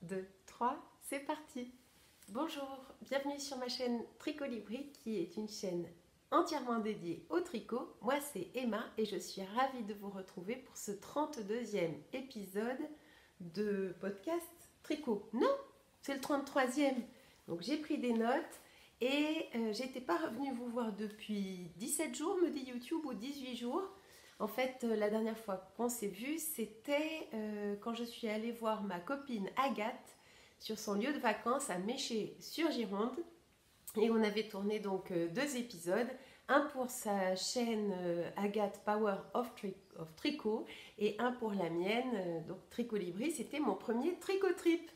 2, 3, c'est parti. Bonjour, bienvenue sur ma chaîne Tricolibri qui est une chaîne entièrement dédiée au tricot. Moi c'est Emma et je suis ravie de vous retrouver pour ce 32e épisode de podcast tricot. Non, c'est le 33e. Donc j'ai pris des notes et j'étais pas revenue vous voir depuis 17 jours, me dit YouTube, ou 18 jours. En fait, la dernière fois qu'on s'est vu, c'était quand je suis allée voir ma copine Agathe sur son lieu de vacances à Méché-sur-Gironde. Et on avait tourné donc 2 épisodes, un pour sa chaîne Agathe Power of Tricot et un pour la mienne, donc Tricolibri. C'était mon premier tricot trip.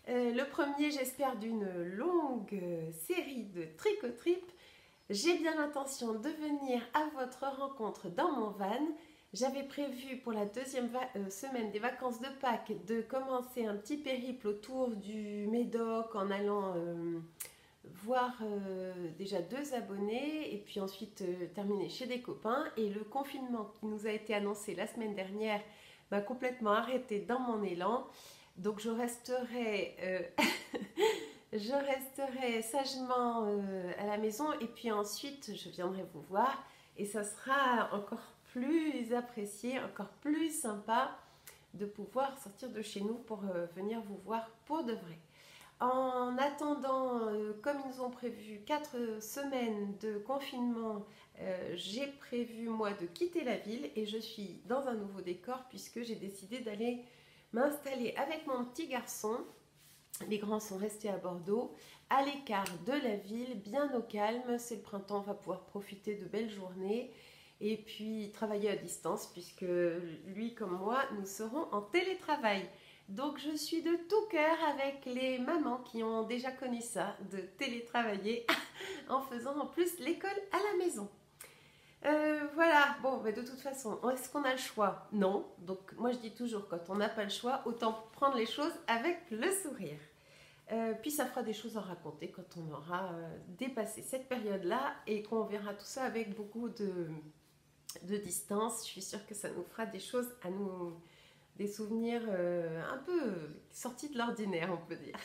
Le premier, j'espère, d'une longue série de tricot trip. J'ai bien l'intention de venir à votre rencontre dans mon van. J'avais prévu pour la deuxième semaine des vacances de Pâques de commencer un petit périple autour du Médoc en allant voir déjà 2 abonnés et puis ensuite terminer chez des copains. Et le confinement qui nous a été annoncé la semaine dernière m'a complètement arrêté dans mon élan. Donc je resterai... Je resterai sagement à la maison et puis ensuite je viendrai vous voir et ça sera encore plus apprécié, encore plus sympa de pouvoir sortir de chez nous pour venir vous voir pour de vrai. En attendant, comme ils nous ont prévu 4 semaines de confinement, j'ai prévu moi de quitter la ville et je suis dans un nouveau décor puisque j'ai décidé d'aller m'installer avec mon petit garçon. Les grands sont restés à Bordeaux, à l'écart de la ville, bien au calme. C'est le printemps, on va pouvoir profiter de belles journées et puis travailler à distance puisque lui comme moi, nous serons en télétravail. Donc je suis de tout cœur avec les mamans qui ont déjà connu ça, de télétravailler en faisant en plus l'école à la maison. Voilà, bon, mais de toute façon, est-ce qu'on a le choix? Non. Donc moi je dis toujours, quand on n'a pas le choix, autant prendre les choses avec le sourire. Puis ça fera des choses à raconter quand on aura dépassé cette période-là et qu'on verra tout ça avec beaucoup de distance. Je suis sûre que ça nous fera des choses à nous, des souvenirs un peu sortis de l'ordinaire, on peut dire.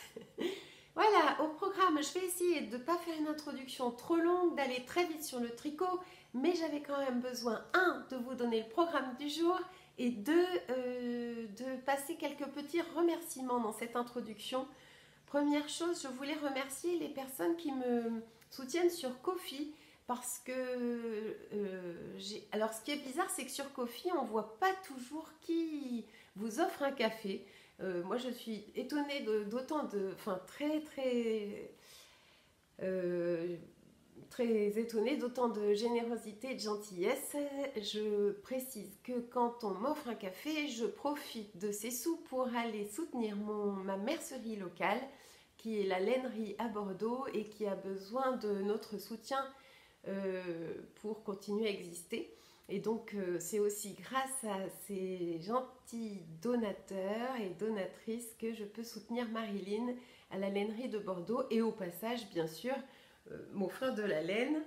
Voilà, au programme, je vais essayer de ne pas faire une introduction trop longue, d'aller très vite sur le tricot, mais j'avais quand même besoin, 1, de vous donner le programme du jour, et 2, de passer quelques petits remerciements dans cette introduction. Première chose, je voulais remercier les personnes qui me soutiennent sur Ko-fi, parce que, alors ce qui est bizarre, c'est que sur Ko-fi, on ne voit pas toujours qui vous offre un café. Moi je suis étonnée d'autant très étonnée d'autant de générosité et de gentillesse. Je précise que quand on m'offre un café, je profite de ces sous pour aller soutenir ma mercerie locale qui est la lainerie à Bordeaux et qui a besoin de notre soutien pour continuer à exister. Et donc c'est aussi grâce à ces gentils donateurs et donatrices que je peux soutenir Marilyn à la lainerie de Bordeaux et au passage bien sûr m'offrir de la laine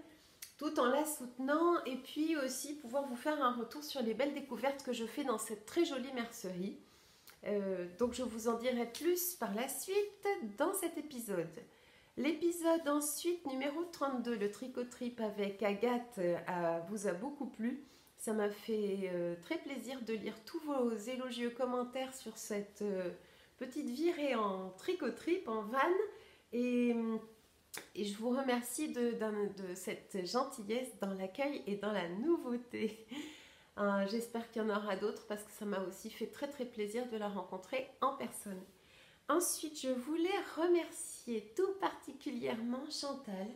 tout en la soutenant et puis aussi pouvoir vous faire un retour sur les belles découvertes que je fais dans cette très jolie mercerie. Donc je vous en dirai plus par la suite dans cet épisode. L'épisode ensuite numéro 32, le tricot trip avec Agathe, vous a beaucoup plu. Ça m'a fait très plaisir de lire tous vos élogieux commentaires sur cette petite virée en tricot trip, en van. Et je vous remercie de cette gentillesse dans l'accueil et dans la nouveauté. J'espère qu'il y en aura d'autres parce que ça m'a aussi fait très très plaisir de la rencontrer en personne. Ensuite, je voulais remercier tout particulièrement Chantal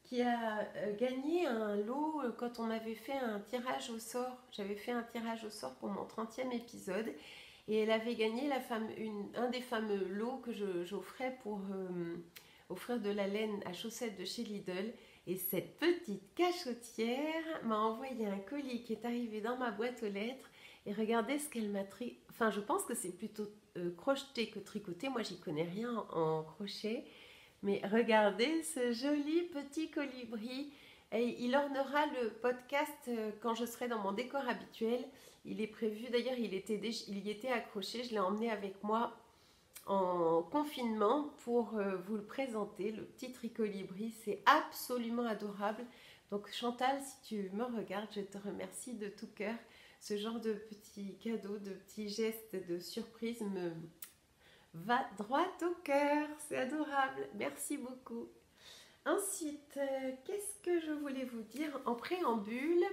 qui a gagné un lot quand on avait fait un tirage au sort. J'avais fait un tirage au sort pour mon 30e épisode et elle avait gagné un des fameux lots que j'offrais pour offrir de la laine à chaussettes de chez Lidl. Et cette petite cachotière m'a envoyé un colis qui est arrivé dans ma boîte aux lettres. Et regardez ce qu'elle m'a Enfin, je pense que c'est plutôt crocheté que tricoté. Moi, j'y connais rien en crochet. Mais regardez ce joli petit colibri. Et il ornera le podcast quand je serai dans mon décor habituel. Il est prévu, d'ailleurs, il y était accroché. Je l'ai emmené avec moi en confinement pour vous le présenter, le petit Tricolibri. C'est absolument adorable. Donc Chantal, si tu me regardes, je te remercie de tout cœur. Ce genre de petits cadeaux, de petits gestes, de surprises me va droit au cœur. C'est adorable. Merci beaucoup. Ensuite, qu'est-ce que je voulais vous dire en préambule?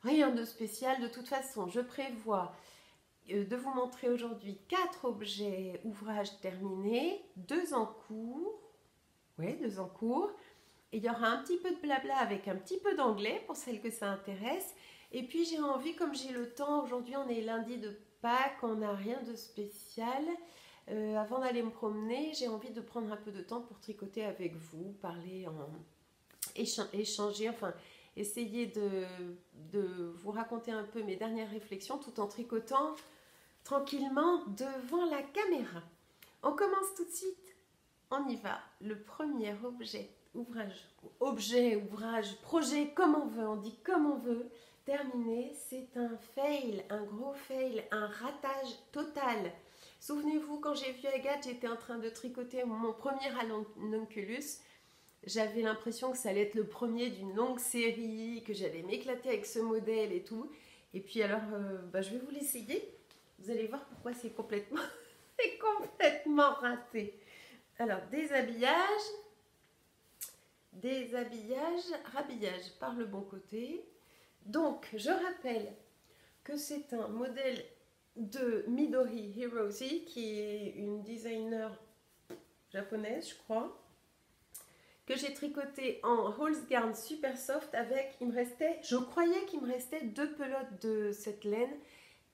Rien de spécial. De toute façon, je prévois de vous montrer aujourd'hui 4 objets ouvrages terminés, 2 en cours. Oui, 2 en cours. Et il y aura un petit peu de blabla avec un petit peu d'anglais pour celles que ça intéresse. Et puis j'ai envie, comme j'ai le temps, aujourd'hui on est lundi de Pâques, on n'a rien de spécial. Avant d'aller me promener, j'ai envie de prendre un peu de temps pour tricoter avec vous, parler, échanger, enfin essayer de vous raconter un peu mes dernières réflexions tout en tricotant tranquillement devant la caméra. On commence tout de suite, on y va. Le premier ouvrage, projet, comme on veut, on dit comme on veut, terminé, c'est un fail, un gros fail, un ratage total. Souvenez-vous, quand j'ai vu Agathe, j'étais en train de tricoter mon premier ranunculus. J'avais l'impression que ça allait être le premier d'une longue série, que j'allais m'éclater avec ce modèle et tout. Et puis alors, je vais vous l'essayer. Vous allez voir pourquoi c'est complètement, c'est complètement raté. Alors, rhabillage par le bon côté. Donc, je rappelle que c'est un modèle de Midori Hirose, qui est une designer japonaise, je crois, que j'ai tricoté en Holzgarn super soft avec, je croyais qu'il me restait 2 pelotes de cette laine,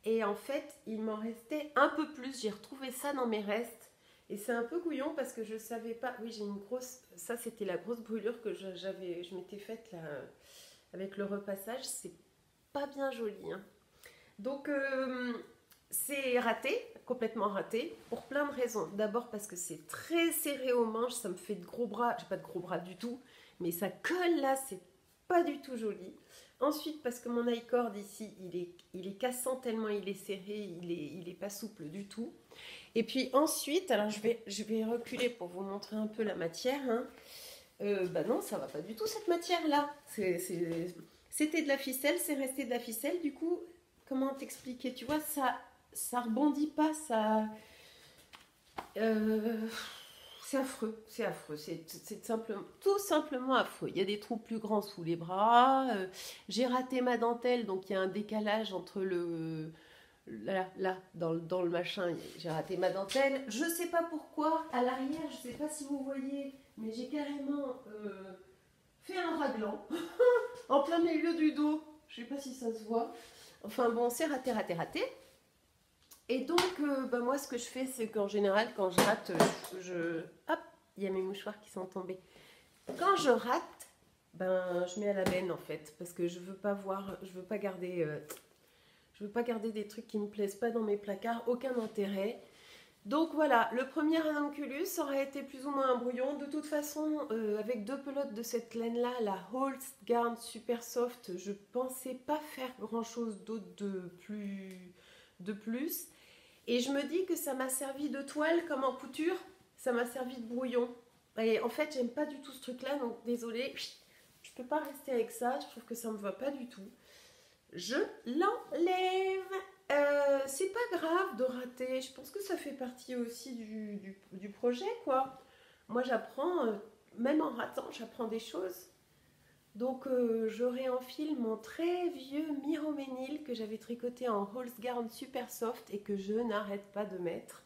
et en fait, il m'en restait un peu plus. J'ai retrouvé ça dans mes restes, et c'est un peu couillon parce que je savais pas, oui, j'ai une grosse, ça c'était la grosse brûlure que je m'étais faite là, avec le repassage, c'est pas bien joli, hein. Donc, c'est raté, complètement raté, pour plein de raisons. D'abord parce que c'est très serré aux manches, ça me fait de gros bras, j'ai pas de gros bras du tout, mais ça colle là, c'est pas du tout joli. Ensuite parce que mon I-cord ici, il est cassant tellement il est serré, il est pas souple du tout. Et puis ensuite, alors je vais reculer pour vous montrer un peu la matière, hein. Non, ça va pas du tout cette matière là. C'était de la ficelle, c'est resté de la ficelle, du coup, comment t'expliquer? Tu vois, ça rebondit pas, ça... c'est affreux, c'est tout simplement affreux. Il y a des trous plus grands sous les bras, j'ai raté ma dentelle, donc il y a un décalage entre le... Là, dans le machin, j'ai raté ma dentelle. Je sais pas pourquoi, à l'arrière, je sais pas si vous voyez, mais j'ai carrément fait un raglan en plein milieu du dos. Je sais pas si ça se voit. Enfin bon, c'est raté. Et donc, moi, ce que je fais, c'est qu'en général, quand je rate, hop, il y a mes mouchoirs qui sont tombés. Quand je rate, je mets à la benne, en fait, parce que je veux pas garder des trucs qui me plaisent pas dans mes placards, aucun intérêt. Donc voilà, le premier ranunculus aurait été plus ou moins un brouillon. De toute façon, avec 2 pelotes de cette laine-là, la Holzgarn Super Soft, je pensais pas faire grand-chose d'autre de plus. Et je me dis que ça m'a servi de toile comme en couture, ça m'a servi de brouillon. Et en fait, j'aime pas du tout ce truc-là, donc désolée, je peux pas rester avec ça, je trouve que ça me va pas du tout. Je l'enlève. C'est pas grave de rater, je pense que ça fait partie aussi du projet, quoi. Moi, j'apprends, même en ratant, j'apprends des choses. Donc, je réenfile mon très vieux Miroménil que j'avais tricoté en Holzgarn super soft et que je n'arrête pas de mettre.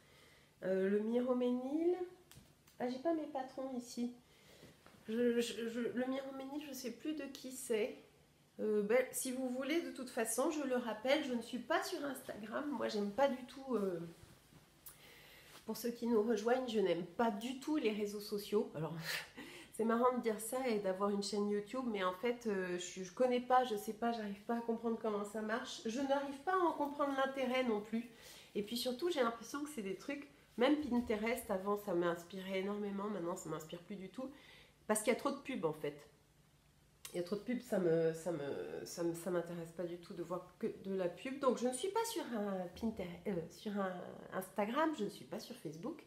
Le Miroménil... Ah, j'ai pas mes patrons ici. Le Miroménil, je sais plus de qui c'est. Si vous voulez, de toute façon, je le rappelle, je ne suis pas sur Instagram. Moi, j'aime pas du tout... Pour ceux qui nous rejoignent, je n'aime pas du tout les réseaux sociaux. Alors... C'est marrant de dire ça et d'avoir une chaîne YouTube, mais en fait, je connais pas, je sais pas, j'arrive pas à comprendre comment ça marche. Je n'arrive pas à en comprendre l'intérêt non plus. Et puis surtout, j'ai l'impression que c'est des trucs, même Pinterest, avant ça m'inspirait énormément, maintenant ça m'inspire plus du tout, parce qu'il y a trop de pubs en fait. Il y a trop de pubs, ça m'intéresse pas du tout de voir que de la pub. Donc je ne suis pas sur sur un Instagram, je ne suis pas sur Facebook,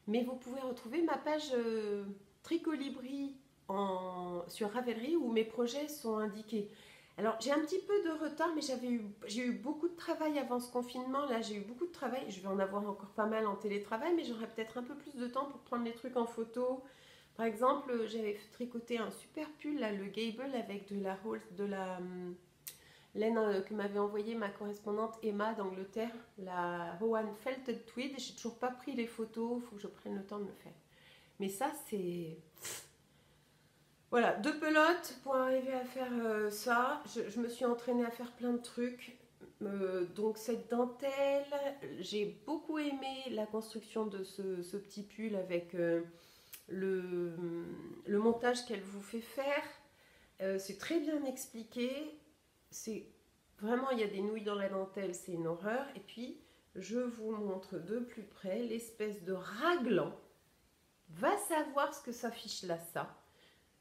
mais vous pouvez retrouver ma page Tricolibri sur Ravelry où mes projets sont indiqués. Alors j'ai un petit peu de retard, mais j'ai eu beaucoup de travail avant ce confinement. Là j'ai eu beaucoup de travail, je vais en avoir encore pas mal en télétravail, mais j'aurai peut-être un peu plus de temps pour prendre les trucs en photo. Par exemple, j'avais tricoté un super pull, là, le Gable, avec de la laine que m'avait envoyée ma correspondante Emma d'Angleterre, la Rowan Felted Tweed. J'ai toujours pas pris les photos, il faut que je prenne le temps de le faire. Mais ça, c'est... Voilà, 2 pelotes pour arriver à faire ça. Je me suis entraînée à faire plein de trucs. Donc cette dentelle, j'ai beaucoup aimé la construction de ce petit pull avec... le montage qu'elle vous fait faire, c'est très bien expliqué. C'est vraiment, il y a des nouilles dans la dentelle, c'est une horreur. Et puis, je vous montre de plus près l'espèce de raglan. Va savoir ce que ça fiche là, ça.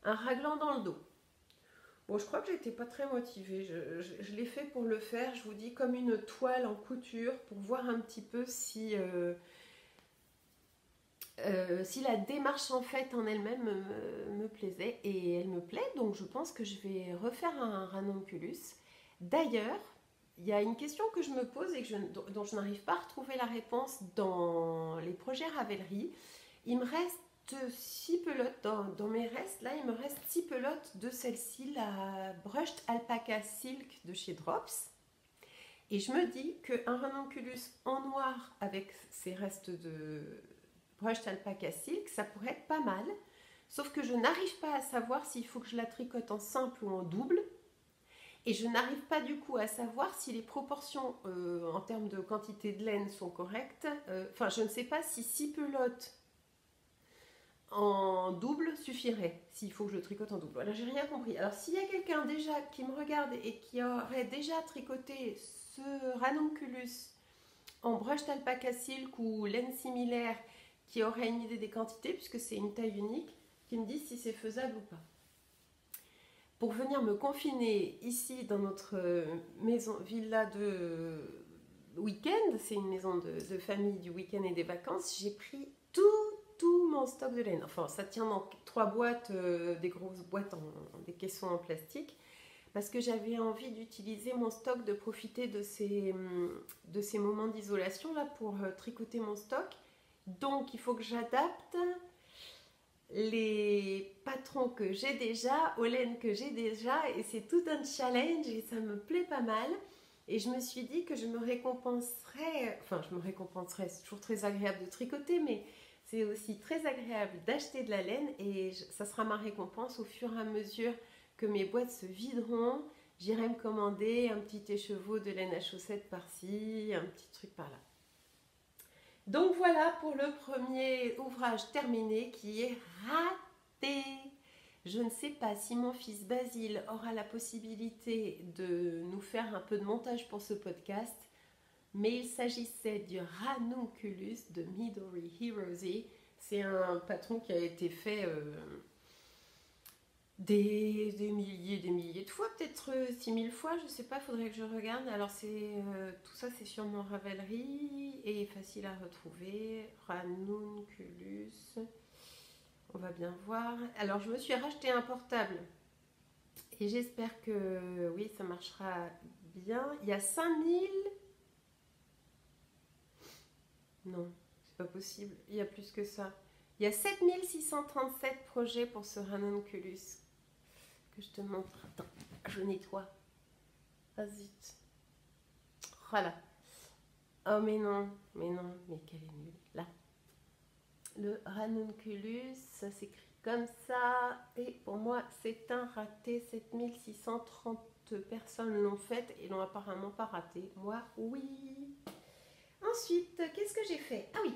Un raglan dans le dos. Bon, je crois que j'étais pas très motivée. Je l'ai fait pour le faire, je vous dis, comme une toile en couture pour voir un petit peu si la démarche en fait en elle-même me plaisait, et elle me plaît, donc je pense que je vais refaire un ranunculus. D'ailleurs, il y a une question que je me pose et dont je n'arrive pas à retrouver la réponse dans les projets Ravelry. Il me reste 6 pelotes dans mes restes, là il me reste 6 pelotes de celle-ci, la Brushed Alpaca Silk de chez Drops. Et je me dis qu'un ranunculus en noir avec ces restes de Brushed Alpaca Silk, ça pourrait être pas mal. Sauf que je n'arrive pas à savoir s'il faut que je la tricote en simple ou en double. Et je n'arrive pas du coup à savoir si les proportions en termes de quantité de laine sont correctes. Enfin, je ne sais pas si 6 pelotes en double suffirait, s'il faut que je tricote en double. Voilà, j'ai rien compris. Alors, s'il y a quelqu'un déjà qui me regarde et qui aurait déjà tricoté ce ranunculus en Brushed Alpaca Silk ou laine similaire, qui aurait une idée des quantités, puisque c'est une taille unique, qui me disent si c'est faisable ou pas. Pour venir me confiner ici dans notre maison villa de week-end, c'est une maison de famille du week-end et des vacances, j'ai pris tout mon stock de laine. Enfin, ça tient dans 3 boîtes, des grosses boîtes, des caissons en plastique, parce que j'avais envie d'utiliser mon stock, de profiter de ces moments d'isolation là pour tricoter mon stock. Donc, il faut que j'adapte les patrons que j'ai déjà aux laines que j'ai déjà, et c'est tout un challenge et ça me plaît pas mal. Et je me suis dit que je me récompenserais, c'est toujours très agréable de tricoter, mais c'est aussi très agréable d'acheter de la laine, et ça sera ma récompense au fur et à mesure que mes boîtes se videront. J'irai me commander un petit écheveau de laine à chaussettes par-ci, un petit truc par-là. Donc voilà pour le premier ouvrage terminé qui est raté. Je ne sais pas si mon fils Basile aura la possibilité de nous faire un peu de montage pour ce podcast, mais il s'agissait du ranunculus de Midori Hirose. C'est un patron qui a été fait des milliers de fois, peut-être 6000 fois, je sais pas, faudrait que je regarde. Alors tout ça c'est sur mon Ravelry et facile à retrouver. Ranunculus, on va bien voir. Alors je me suis racheté un portable et j'espère que oui, ça marchera bien. Il y a 5000... Non, c'est pas possible, il y a plus que ça. Il y a 7637 projets pour ce ranunculus. Que je te montre. Attends, je nettoie. Ah zut. Voilà. Oh mais non, mais qu'elle est nulle. Là. Le ranunculus, ça s'écrit comme ça. Et pour moi, c'est un raté. 7630 personnes l'ont fait et l'ont apparemment pas raté. Moi, oui. Ensuite, qu'est-ce que j'ai fait? Ah oui,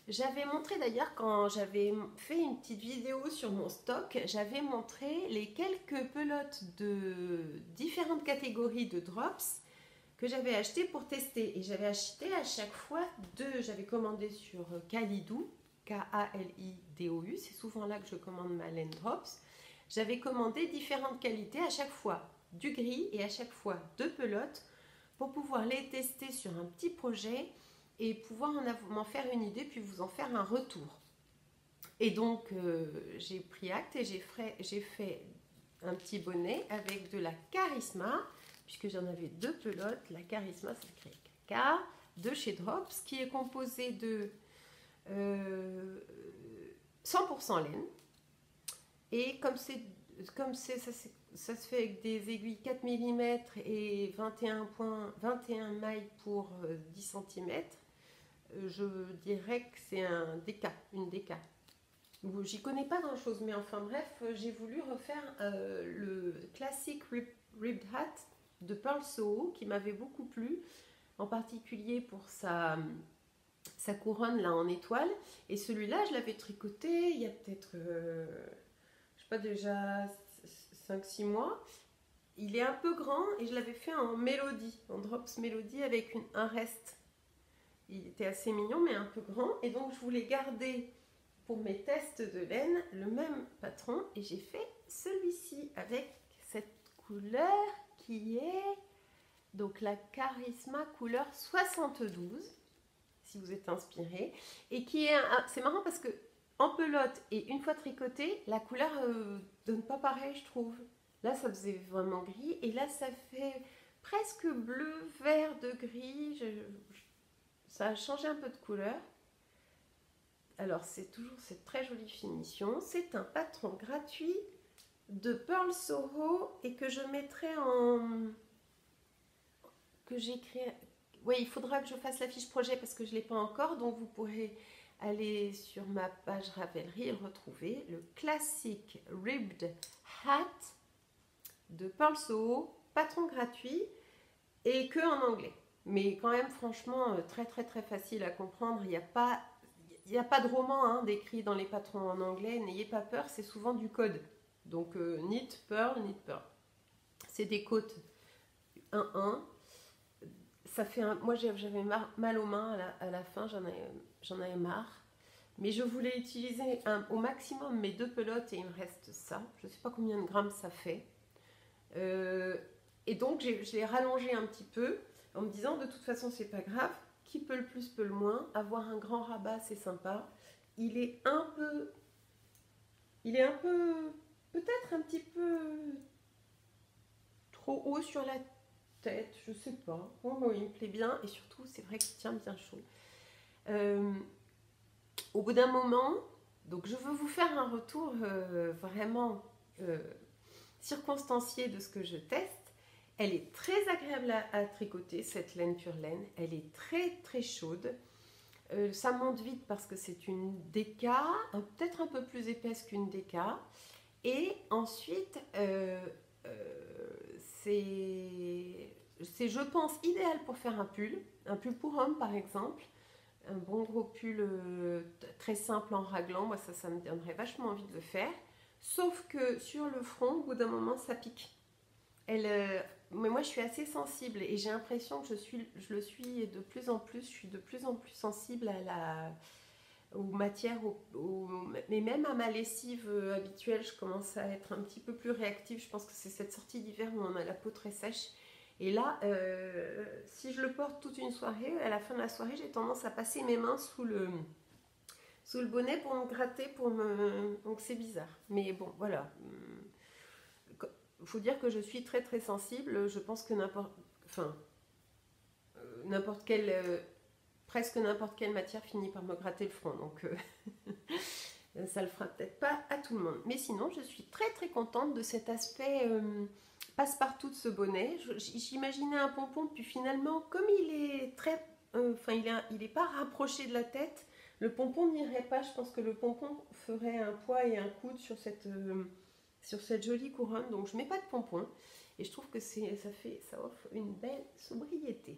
j'avais montré d'ailleurs, quand j'avais fait une petite vidéo sur mon stock, j'avais montré les quelques pelotes de différentes catégories de drops que j'avais acheté pour tester. Et j'avais acheté à chaque fois j'avais commandé sur Kalidou, Kalidou, c'est souvent là que je commande ma laine drops. j'avais commandé différentes qualités à chaque fois, du gris et à chaque fois 2 pelotes pour pouvoir les tester sur un petit projet et pouvoir m'en faire une idée puis vous en faire un retour. Et donc j'ai pris acte et j'ai fait un petit bonnet avec de la Charisma, puisque j'en avais 2 pelotes. La Charisma, ça s'écrit K, de chez Drops, qui est composé de 100% laine. Et comme ça se fait avec des aiguilles 4 mm et 21 mailles pour 10 cm, je dirais que c'est une DK. J'y connais pas grand chose, mais enfin bref, j'ai voulu refaire le classique Ribbed Hat de Pearl Soho qui m'avait beaucoup plu, en particulier pour sa couronne là en étoile. Et celui-là, je l'avais tricoté il y a peut-être, je sais pas, déjà 5-6 mois. Il est un peu grand et je l'avais fait en mélodie, en Drops Mélodie avec un reste. Il était assez mignon mais un peu grand, et donc je voulais garder pour mes tests de laine le même patron, et j'ai fait celui-ci avec cette couleur qui est donc la Charisma couleur 72, si vous êtes inspiré, et qui est c'est marrant parce que en pelote et une fois tricoté, la couleur donne pas pareil, je trouve. Là ça faisait vraiment gris et là ça fait presque bleu vert de gris. Ça a changé un peu de couleur. Alors c'est toujours cette très jolie finition. C'est un patron gratuit de Pearl Soho et que je mettrai que j'ai créé. Oui, il faudra que je fasse la fiche projet parce que je ne l'ai pas encore, donc vous pourrez aller sur ma page Ravelry et le retrouver. Le classique Ribbed Hat de Pearl Soho, patron gratuit et que en anglais. Mais quand même, franchement, très très très facile à comprendre. Il n'y a pas de roman décrit dans les patrons en anglais. N'ayez pas peur, c'est souvent du code. Donc, knit, pearl, knit, pearl. C'est des côtes 1-1. Ça fait moi, j'avais mal aux mains à la fin, j'en avais marre. Mais je voulais utiliser au maximum mes 2 pelotes et il me reste ça. Je ne sais pas combien de grammes ça fait. Et donc, je l'ai rallongé un petit peu en me disant de toute façon c'est pas grave, qui peut le plus peut le moins, avoir un grand rabat c'est sympa. Il est un peu peut-être un petit peu trop haut sur la tête, je sais pas. Bon, il me plaît bien et surtout c'est vrai qu'il tient bien chaud. Au bout d'un moment, donc je veux vous faire un retour vraiment circonstancié de ce que je teste. Elle est très agréable à tricoter, cette laine pure laine. Elle est très très chaude. Ça monte vite parce que c'est une DK, peut-être un peu plus épaisse qu'une DK. Et ensuite, c'est, je pense, idéal pour faire un pull pour homme par exemple. Un bon gros pull très simple en raglan. Moi, ça me donnerait vachement envie de le faire. Sauf que sur le front, au bout d'un moment, ça pique. Mais moi je suis assez sensible et j'ai l'impression que je le suis de plus en plus, je suis de plus en plus sensible aux matières, mais même à ma lessive habituelle, je commence à être un petit peu plus réactive. Je pense que c'est cette sortie d'hiver où on a la peau très sèche. Et là, si je le porte toute une soirée, à la fin de la soirée, j'ai tendance à passer mes mains sous le bonnet pour me gratter, donc c'est bizarre. Mais bon, voilà. Il faut dire que je suis très très sensible. Je pense que presque n'importe quelle matière finit par me gratter le front. Donc ça le fera peut-être pas à tout le monde. Mais sinon, je suis très très contente de cet aspect passe-partout de ce bonnet. J'imaginais un pompon, puis finalement, comme il est très, il est pas rapproché de la tête, le pompon n'irait pas. Je pense que le pompon ferait un poids et un coude sur cette jolie couronne. Donc je mets pas de pompon et je trouve que ça offre une belle sobriété.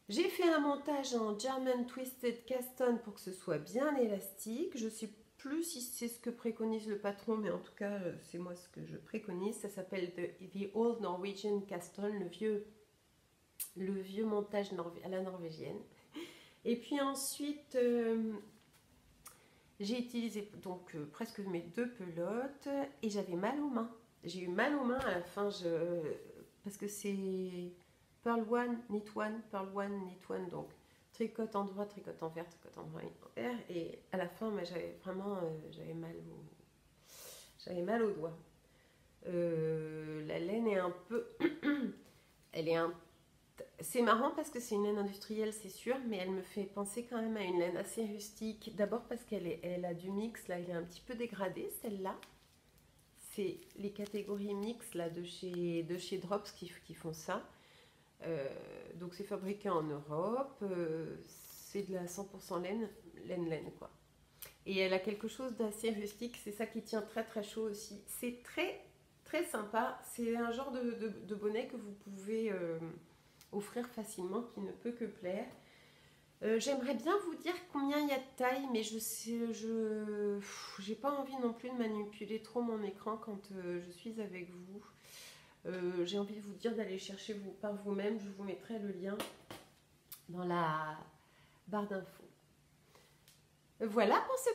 J'ai fait un montage en German Twisted Cast-On pour que ce soit bien élastique. Je sais plus si c'est ce que préconise le patron, mais en tout cas c'est moi ce que je préconise. Ça s'appelle The Old Norwegian Cast-On, le vieux montage à la norvégienne. Et puis ensuite J'ai utilisé donc presque mes 2 pelotes et j'avais mal aux mains. J'ai eu mal aux mains à la fin, parce que c'est Purl One, Knit One, Purl One, Knit One, donc tricote en droit, tricote en vert, tricote en droit et en vert. Et à la fin, j'avais vraiment j'avais mal aux doigts. La laine est un peu... elle est un... C'est marrant parce que c'est une laine industrielle, c'est sûr, mais elle me fait penser quand même à une laine assez rustique. D'abord parce elle a du mix, là, elle est un petit peu dégradée, celle-là. C'est les catégories mix là, de chez Drops qui font ça. Donc c'est fabriqué en Europe, c'est de la 100% laine quoi. Et elle a quelque chose d'assez rustique, c'est ça qui tient très très chaud aussi. C'est très très sympa, c'est un genre de bonnet que vous pouvez offrir facilement, qui ne peut que plaire. J'aimerais bien vous dire combien il y a de taille, mais j'ai pas envie non plus de manipuler trop mon écran quand je suis avec vous. J'ai envie de vous dire d'aller chercher par vous-même. Je vous mettrai le lien dans la barre d'infos. Voilà pour ce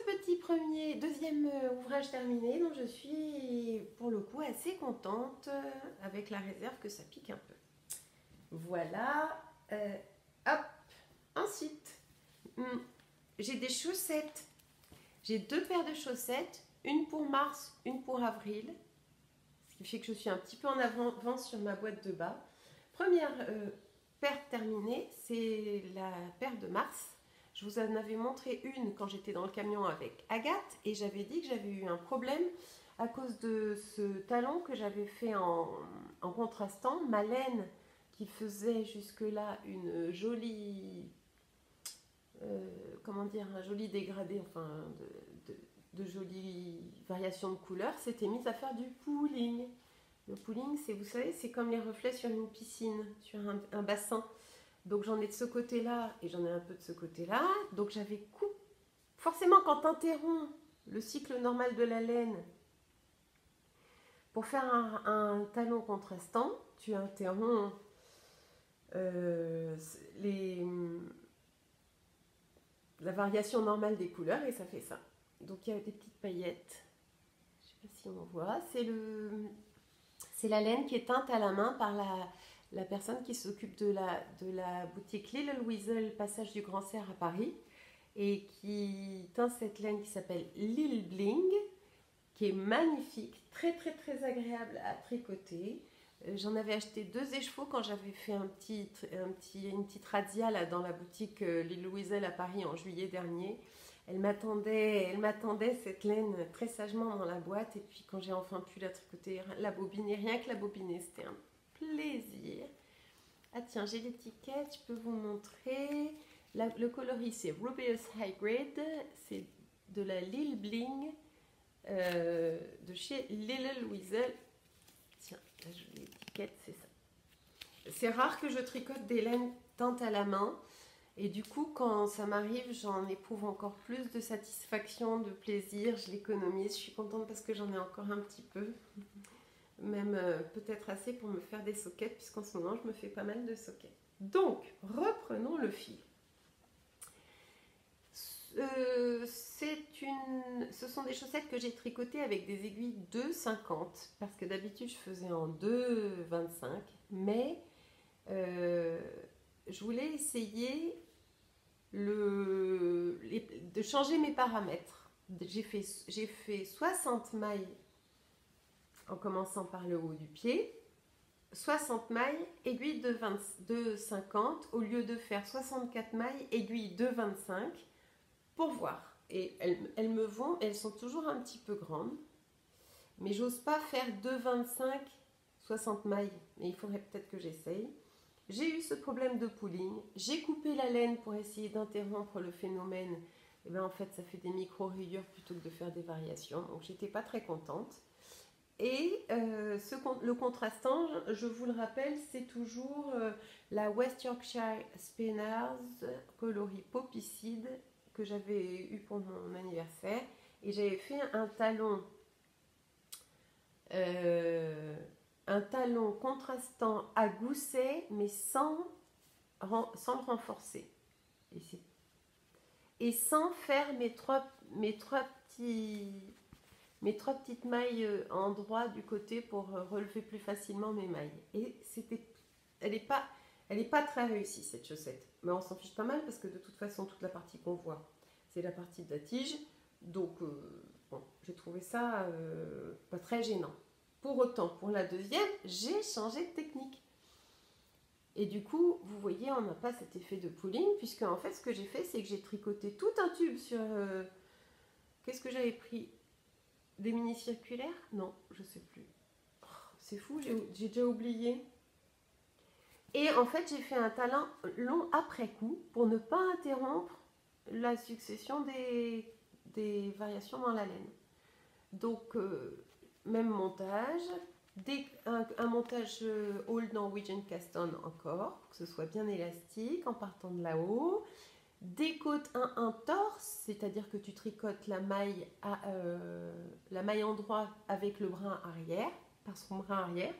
deuxième ouvrage terminé, dont je suis pour le coup assez contente, avec la réserve que ça pique un peu. Voilà. Hop. Ensuite, j'ai des chaussettes. J'ai 2 paires de chaussettes, une pour mars, une pour avril. Ce qui fait que je suis un petit peu en avance sur ma boîte de bas. Première paire terminée, c'est la paire de mars. Je vous en avais montré une quand j'étais dans le camion avec Agathe et j'avais dit que j'avais eu un problème à cause de ce talon que j'avais fait en contrastant. Ma laine qui faisait jusque-là une jolie, comment dire, un joli dégradé, enfin de jolies variations de couleurs, s'était mise à faire du pooling. Le pooling, vous savez, c'est comme les reflets sur une piscine, sur un bassin. Donc j'en ai de ce côté-là et j'en ai un peu de ce côté-là. Donc j'avais coupé. Forcément, quand tu interromps le cycle normal de la laine pour faire un talon contrastant, tu interromps la variation normale des couleurs et ça fait ça. Donc il y a des petites paillettes. Je ne sais pas si on voit. C'est la laine qui est teinte à la main par la personne qui s'occupe de la boutique Little Weasel, passage du Grand Cerf à Paris, et qui teint cette laine qui s'appelle Lil Bling, qui est magnifique, très très très agréable à tricoter. J'en avais acheté 2 écheveaux quand j'avais fait une petite razzia là, dans la boutique Little Weasel à Paris en juillet dernier. Elle m'attendait cette laine très sagement dans la boîte, et puis quand j'ai enfin pu la tricoter, la bobiner, rien que la bobiner, c'était un plaisir. Ah tiens, j'ai l'étiquette, je peux vous montrer. Le coloris c'est Rubeus High Grade, c'est de la Lil Bling de chez Little Weasel. Tiens, là je l'étiquette, c'est ça. C'est rare que je tricote des laines teintes à la main. Et du coup, quand ça m'arrive, j'en éprouve encore plus de satisfaction, de plaisir. Je l'économise. Je suis contente parce que j'en ai encore un petit peu. Même peut-être assez pour me faire des soquettes, puisqu'en ce moment, je me fais pas mal de soquettes. Donc, reprenons le fil. Ce sont des chaussettes que j'ai tricotées avec des aiguilles 2,50. Parce que d'habitude, je faisais en 2,25. Mais je voulais essayer de changer mes paramètres. J'ai fait 60 mailles en commençant par le haut du pied, 60 mailles, aiguille de 50 au lieu de faire 64 mailles, aiguille de 25 pour voir. Et elles me vont, elles sont toujours un petit peu grandes, mais j'ose pas faire 2,25 60 mailles, mais il faudrait peut-être que j'essaye. J'ai eu ce problème de pooling, j'ai coupé la laine pour essayer d'interrompre le phénomène. Et bien en fait ça fait des micro-rayures plutôt que de faire des variations, donc j'étais pas très contente. Et le contrastant, je vous le rappelle, c'est toujours la West Yorkshire Spinners coloris Popicide que j'avais eu pour mon anniversaire. Et j'avais fait un talon contrastant à gousset, mais sans le renforcer. Et sans faire mes trois petites mailles en droit du côté pour relever plus facilement mes mailles. Et elle est pas très réussie cette chaussette. Mais on s'en fiche pas mal parce que de toute façon, toute la partie qu'on voit, c'est la partie de la tige. Donc, bon, j'ai trouvé ça pas très gênant. Pour autant, pour la deuxième, j'ai changé de technique. Et du coup, vous voyez, on n'a pas cet effet de pooling, puisque en fait, ce que j'ai fait, c'est que j'ai tricoté tout un tube sur... qu'est-ce que j'avais pris? Des mini-circulaires? Non, je sais plus. Oh, c'est fou, j'ai déjà oublié. Et en fait, j'ai fait un talon long après coup pour ne pas interrompre la succession des variations dans la laine. Donc, même montage, un montage Old Norwegian Cast-On encore, pour que ce soit bien élastique en partant de là-haut. Des côtes 1 torse, c'est-à-dire que tu tricotes la maille en droit avec le brin arrière, par son brin arrière,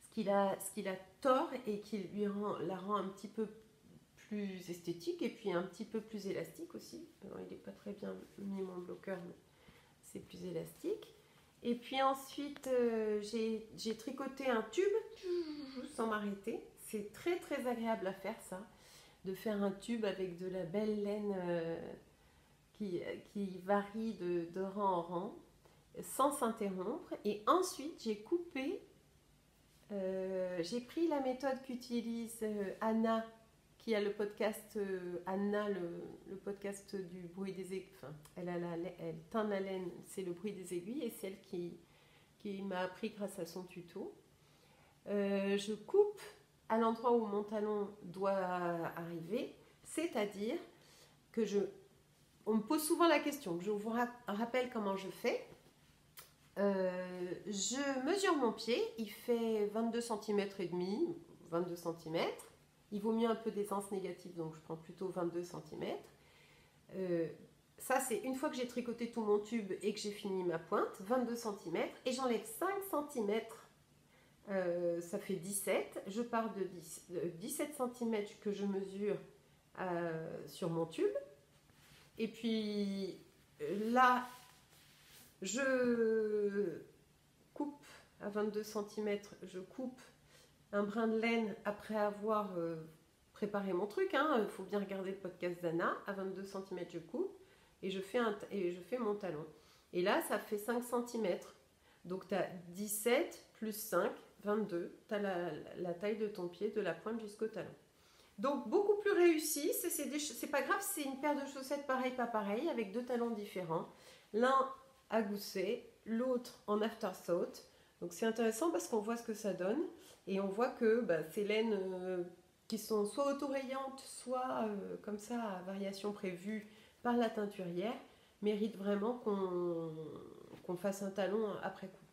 ce qui la tord et qui la rend un petit peu plus esthétique et puis un petit peu plus élastique aussi. Alors, il n'est pas très bien mis mon bloqueur, mais c'est plus élastique. Et puis ensuite, j'ai tricoté un tube sans m'arrêter. C'est très très agréable à faire ça, de faire un tube avec de la belle laine qui varie de rang en rang, sans s'interrompre. Et ensuite, j'ai coupé, j'ai pris la méthode qu'utilise Anna, qui a le podcast Anna, le podcast du bruit des aiguilles. Enfin, elle teint la laine, c'est le bruit des aiguilles, et c'est elle qui m'a appris grâce à son tuto. Je coupe à l'endroit où mon talon doit arriver, c'est-à-dire que on me pose souvent la question, je vous rappelle comment je fais. Je mesure mon pied, il fait 22 cm et demi, 22 cm. Il vaut mieux un peu d'aisance négative, donc je prends plutôt 22 cm. Ça, c'est une fois que j'ai tricoté tout mon tube et que j'ai fini ma pointe, 22 cm, et j'enlève 5 cm, ça fait 17. Je pars de 17 cm que je mesure sur mon tube. Et puis là, je coupe à 22 cm, je coupe un brin de laine après avoir préparé mon truc. Il faut bien regarder le podcast d'Anna. À 22 cm, je coupe et je fais mon talon. Et là, ça fait 5 cm. Donc, tu as 17 plus 5, 22. Tu as la taille de ton pied, de la pointe jusqu'au talon. Donc, beaucoup plus réussi. C'est pas grave, c'est une paire de chaussettes pareil, pas pareil, avec deux talons différents. L'un à gousset, l'autre en afterthought. Donc, c'est intéressant parce qu'on voit ce que ça donne. Et on voit que ces laines qui sont soit autorayantes, soit comme ça à variation prévue par la teinturière, méritent vraiment qu'on fasse un talon après coup.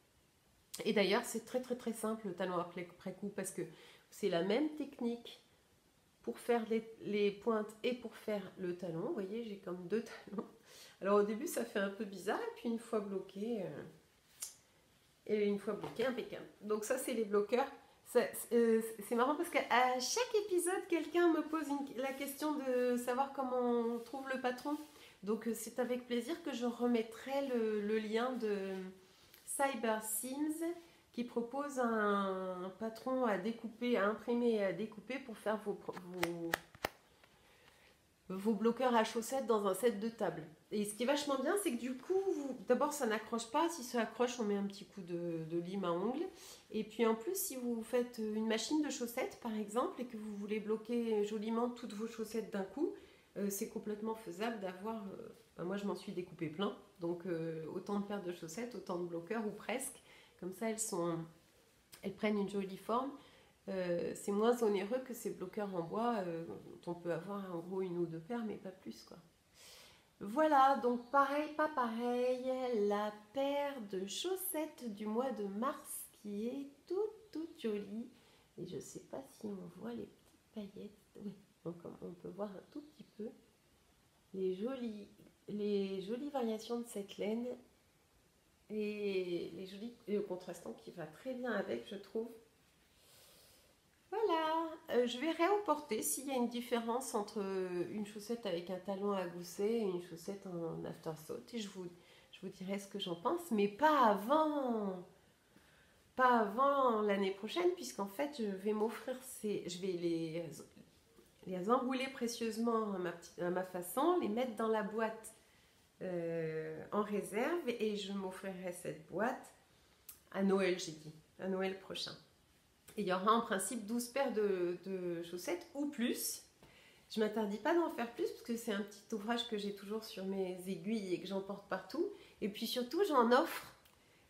Et d'ailleurs, c'est très très très simple le talon après coup parce que c'est la même technique pour faire les pointes et pour faire le talon. Vous voyez, j'ai comme deux talons. Alors au début, ça fait un peu bizarre et puis une fois bloqué, impeccable. Donc ça, c'est les bloqueurs. C'est marrant parce qu'à chaque épisode, quelqu'un me pose la question de savoir comment on trouve le patron. Donc c'est avec plaisir que je remettrai le lien de Cyber Seams qui propose un patron à découper, à imprimer et à découper pour faire vos bloqueurs à chaussettes dans un set de table. Et ce qui est vachement bien, c'est que du coup, d'abord ça n'accroche pas. Si ça accroche, on met un petit coup de lime à ongles. Et puis en plus, si vous faites une machine de chaussettes par exemple et que vous voulez bloquer joliment toutes vos chaussettes d'un coup, c'est complètement faisable d'avoir... moi je m'en suis découpé plein, donc autant de paires de chaussettes, autant de bloqueurs ou presque. Comme ça, elles prennent une jolie forme. C'est moins onéreux que ces bloqueurs en bois dont on peut avoir en gros une ou deux paires, mais pas plus quoi. Voilà, donc pareil, pas pareil, la paire de chaussettes du mois de mars qui est toute jolie. Et je sais pas si on voit les petites paillettes. Oui, donc on peut voir un tout petit peu les jolies variations de cette laine. Et les jolis contrastants qui va très bien avec, je trouve. Voilà, je verrai au porté s'il y a une différence entre une chaussette avec un talon à gousset et une chaussette en afterthought. Et je vous dirai ce que j'en pense, mais pas avant l'année prochaine, puisqu'en fait, je vais m'offrir je vais les enrouler précieusement à ma façon, les mettre dans la boîte en réserve, et je m'offrirai cette boîte à Noël, j'ai dit, à Noël prochain. Et il y aura en principe 12 paires de chaussettes ou plus. Je ne m'interdis pas d'en faire plus parce que c'est un petit ouvrage que j'ai toujours sur mes aiguilles et que j'emporte partout. Et puis surtout, j'en offre.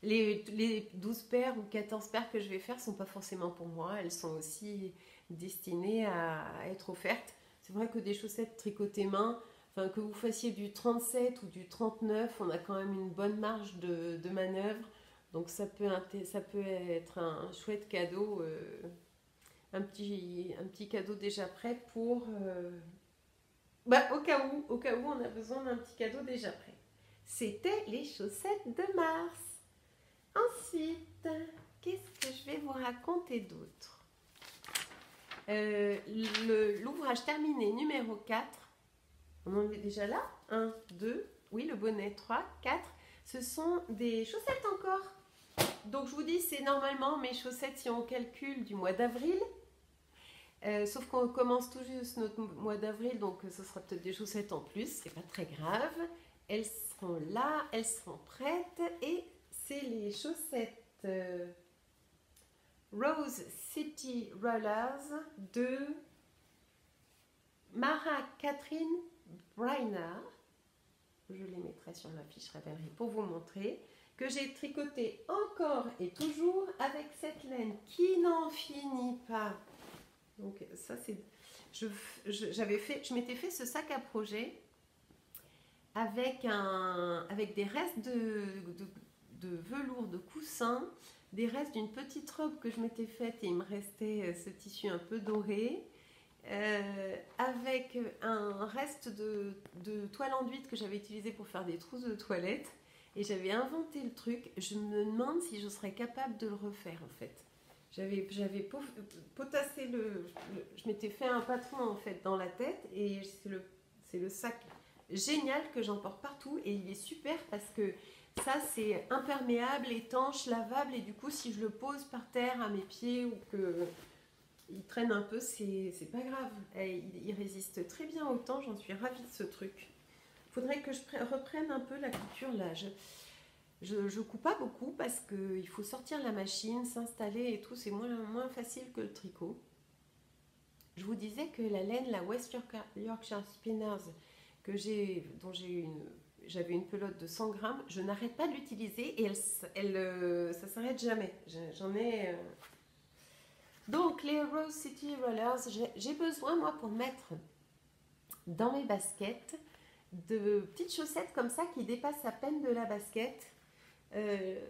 Les 12 paires ou 14 paires que je vais faire ne sont pas forcément pour moi. Elles sont aussi destinées à être offertes. C'est vrai que des chaussettes tricotées main, enfin, que vous fassiez du 37 ou du 39, on a quand même une bonne marge de manœuvre. Donc ça peut être un chouette cadeau, un petit cadeau déjà prêt pour... au cas où on a besoin d'un petit cadeau déjà prêt. C'était les chaussettes de mars. Ensuite, qu'est-ce que je vais vous raconter d'autre? L'ouvrage terminé numéro 4. On en est déjà là. 1, 2, oui, le bonnet, 3, 4. Ce sont des chaussettes encore. Donc je vous dis, c'est normalement mes chaussettes si on calcule du mois d'avril. Sauf qu'on commence tout juste notre mois d'avril, donc ce sera peut-être des chaussettes en plus. C'est pas très grave. Elles seront là, elles seront prêtes. Et c'est les chaussettes Rose City Rollers de Mara Catherine Brainard. Je les mettrai sur la fiche Ravelry pour vous montrer, que j'ai tricoté encore et toujours avec cette laine qui n'en finit pas. Donc ça c'est, je m'étais fait ce sac à projet avec des restes de velours de coussin, des restes d'une petite robe que je m'étais faite et il me restait ce tissu un peu doré. Avec un reste de toile enduite que j'avais utilisé pour faire des trousses de toilette, et j'avais inventé le truc. Je me demande si je serais capable de le refaire en fait. J'avais potassé je m'étais fait un patron en fait dans la tête, et c'est le sac génial que j'emporte partout, et il est super parce que ça c'est imperméable, étanche, lavable, et du coup si je le pose par terre à mes pieds ou que il traîne un peu, c'est pas grave. Il résiste très bien au temps, j'en suis ravie de ce truc. Il faudrait que je reprenne un peu la couture là. Je couds pas beaucoup parce qu'il faut sortir la machine, s'installer et tout, c'est moins facile que le tricot. Je vous disais que la laine, la West Yorkshire Spinners, j'avais une pelote de 100 grammes, je n'arrête pas de l'utiliser et ça s'arrête jamais. J'en ai... Donc les Rose City Rollers, j'ai besoin moi pour mettre dans mes baskets de petites chaussettes comme ça qui dépassent à peine de la basket. C'est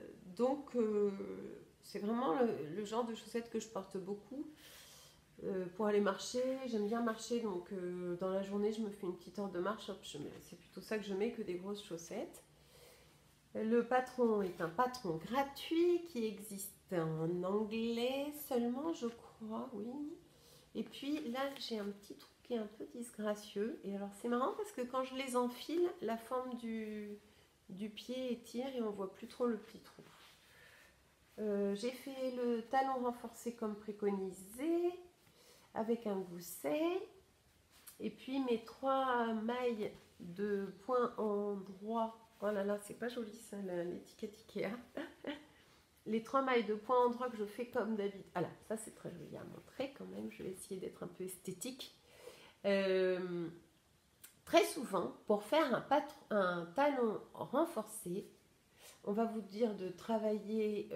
vraiment le genre de chaussettes que je porte beaucoup pour aller marcher. J'aime bien marcher, donc dans la journée je me fais une petite heure de marche, c'est plutôt ça que je mets que des grosses chaussettes. Le patron est un patron gratuit qui existe en anglais seulement, je crois, oui. Et puis là, j'ai un petit truc qui est un peu disgracieux. Et alors, c'est marrant parce que quand je les enfile, la forme du pied étire et on ne voit plus trop le pli trou. J'ai fait le talon renforcé comme préconisé, avec un gousset. Et puis mes 3 mailles de point endroit. Oh là là, c'est pas joli ça, l'étiquette Ikea. Les 3 mailles de point endroit que je fais comme d'habitude. Ah là, ça c'est très joli à montrer quand même. Je vais essayer d'être un peu esthétique. Très souvent, pour faire un talon renforcé, on va vous dire de travailler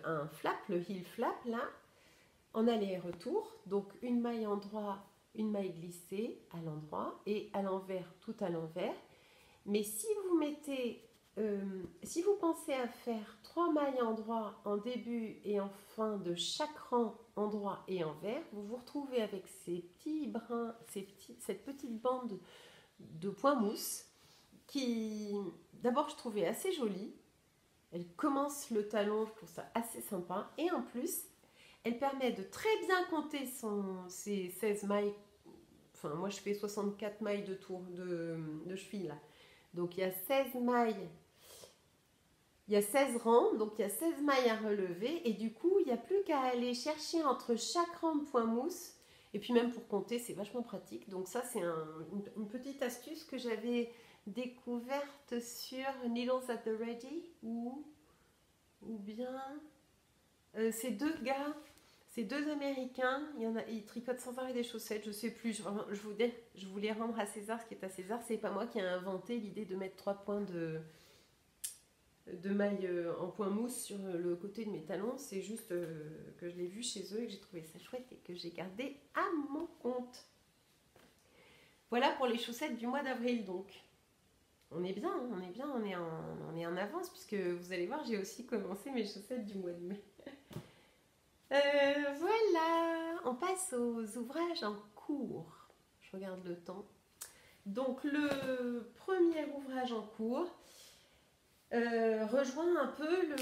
un flap, le heel flap là, en aller-retour. Donc une maille endroit, une maille glissée à l'endroit et à l'envers, tout à l'envers. Mais si vous pensez à faire 3 mailles endroit en début et en fin de chaque rang endroit et envers, vous vous retrouvez avec ces petits brins, cette petite bande de point mousse qui, d'abord, je trouvais assez jolie. Elle commence le talon, je trouve ça assez sympa. Et en plus, Elle permet de très bien compter ses 16 mailles. Enfin, moi, je fais 64 mailles de tour de cheville, là. Donc, il y a 16 mailles. Il y a 16 rangs, donc il y a 16 mailles à relever. Et du coup, il n'y a plus qu'à aller chercher entre chaque rang de point mousse. Et puis même pour compter, c'est vachement pratique. Donc ça, c'est une petite astuce que j'avais découverte sur Needles at the Ready. Ou bien... ces deux gars... Ces deux Américains, ils tricotent sans arrêt des chaussettes, je sais plus, je voulais rendre à César ce qui est à César, c'est pas moi qui ai inventé l'idée de mettre 3 points de maille en point mousse sur le côté de mes talons, c'est juste que je l'ai vu chez eux et que j'ai trouvé ça chouette et que j'ai gardé à mon compte. Voilà pour les chaussettes du mois d'avril donc. On est bien, on est en avance puisque vous allez voir, j'ai aussi commencé mes chaussettes du mois de mai. Voilà, on passe aux ouvrages en cours. Je regarde le temps. Donc le premier ouvrage en cours rejoint un peu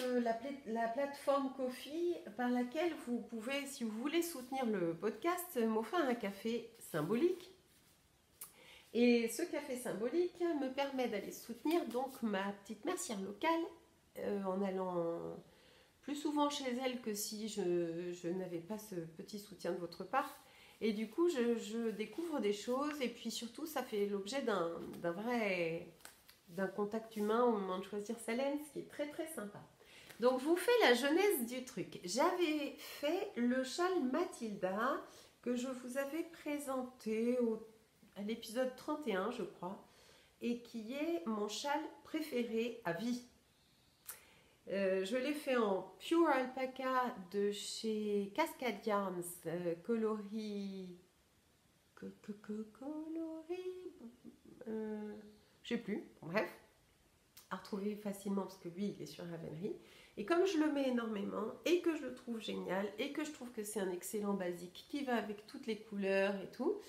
la plateforme Ko-fi par laquelle vous pouvez, si vous voulez soutenir le podcast, m'offrir un café symbolique. Et ce café symbolique me permet d'aller soutenir donc ma petite mercière locale en allant plus souvent chez elle que si je n'avais pas ce petit soutien de votre part. Et du coup, je découvre des choses et puis surtout, ça fait l'objet d'un contact humain au moment de choisir sa laine, ce qui est très très sympa. Donc, je vous fais la genèse du truc. J'avais fait le châle Mathilda que je vous avais présenté à l'épisode 31, je crois, et qui est mon châle préféré à vie. Je l'ai fait en Pure Alpaca de chez Cascade Yarns, coloris... je sais plus, bref, à retrouver facilement parce que lui il est sur Ravelry. Et comme je le mets énormément et que je le trouve génial et que je trouve que c'est un excellent basique qui va avec toutes les couleurs et tout,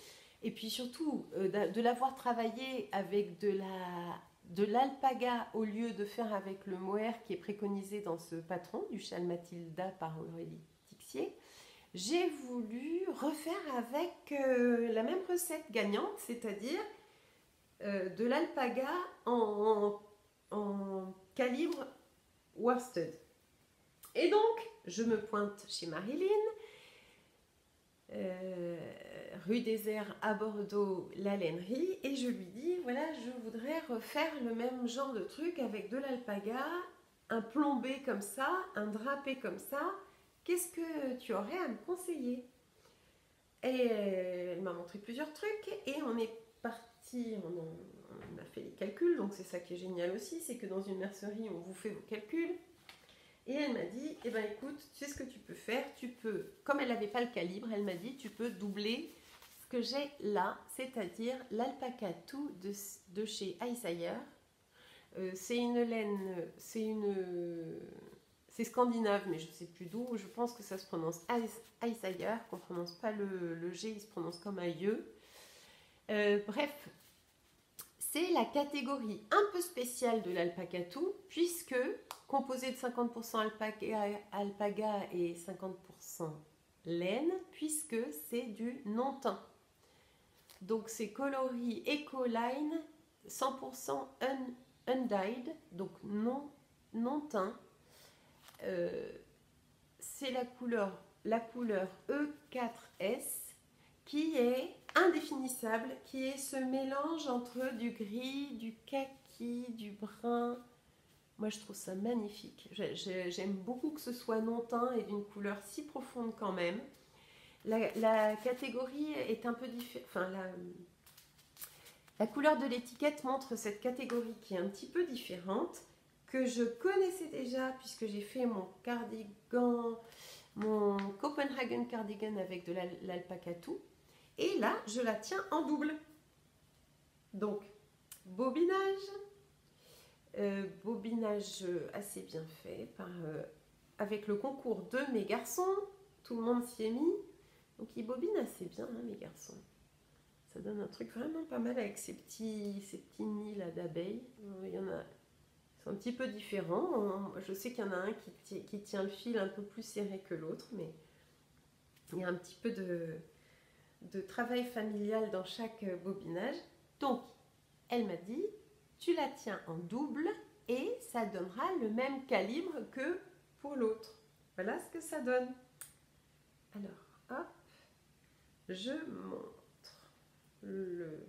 et puis surtout de l'avoir travaillé avec de l'alpaga au lieu de faire avec le mohair qui est préconisé dans ce patron du châle Mathilda par Aurélie Tixier, j'ai voulu refaire avec la même recette gagnante, c'est-à-dire de l'alpaga en calibre worsted. Et donc, je me pointe chez Marilyn, rue des Airs à Bordeaux, la lainerie, et je lui dis, voilà, je voudrais refaire le même genre de truc avec de l'alpaga, un plombé comme ça, un drapé comme ça, qu'est-ce que tu aurais à me conseiller? Et elle m'a montré plusieurs trucs, et on est parti, on a fait les calculs, donc c'est ça qui est génial aussi, c'est que dans une mercerie, on vous fait vos calculs. Et elle m'a dit, eh ben écoute, tu sais ce que tu peux faire, tu peux, comme elle n'avait pas le calibre, elle m'a dit, tu peux doubler ce que j'ai là, c'est-à-dire l'Alpaca Two de chez Iceayer. C'est une laine, c'est scandinave, mais je ne sais plus d'où, je pense que ça se prononce Iceayer, qu'on ne prononce pas le G, il se prononce comme un IE. Bref, c'est la catégorie un peu spéciale de l'Alpaca Two, puisque composé de 50% alpaga et 50% laine, puisque c'est du non-teint. Donc c'est coloris Ecoline 100% undyed, donc non-teint. C'est la couleur E4S qui est indéfinissable, qui est ce mélange entre du gris, du kaki, du brun. Moi, je trouve ça magnifique. J'aime beaucoup que ce soit non-teint et d'une couleur si profonde quand même. La catégorie est un peu différente. Enfin, la couleur de l'étiquette montre cette catégorie qui est un petit peu différente, que je connaissais déjà puisque j'ai fait mon cardigan, mon Copenhagen cardigan avec de l'Alpaca Two. Et là, je la tiens en double. Donc, bobinage assez bien fait avec le concours de mes garçons. Tout le monde s'y est mis. Donc, ils bobinent assez bien, hein, mes garçons. Ça donne un truc vraiment pas mal avec ces petits nids là d'abeilles. Il y en a, ils sont un petit peu différents. Je sais qu'il y en a un qui tient le fil un peu plus serré que l'autre, mais Il y a un petit peu de travail familial dans chaque bobinage. Donc, elle m'a dit, tu la tiens en double et ça donnera le même calibre que pour l'autre. Voilà ce que ça donne. Alors, hop, je montre le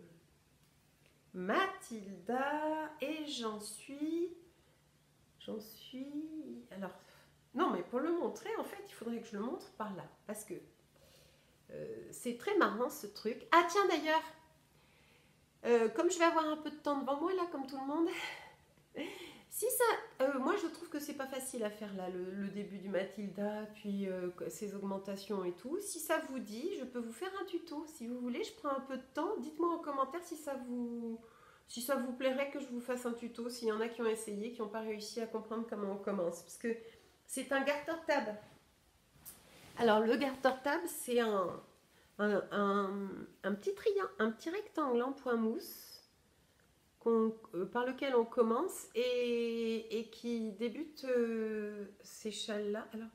Mathilda et j'en suis... Alors, non, mais pour le montrer, en fait, il faudrait que je le montre par là. Parce que c'est très marrant ce truc. Ah tiens d'ailleurs, comme je vais avoir un peu de temps devant moi là, comme tout le monde, si ça, moi je trouve que c'est pas facile à faire là, le début du Mathilda, puis ses augmentations et tout. Si ça vous dit, je peux vous faire un tuto. Si vous voulez, je prends un peu de temps. Dites-moi en commentaire si ça vous plairait que je vous fasse un tuto. S'il y en a qui ont essayé, qui n'ont pas réussi à comprendre comment on commence, parce que c'est un garter tab. Alors le garter tab, c'est un petit triangle, un petit rectangle en point mousse par lequel on commence et qui débute ces châles-là. Alors,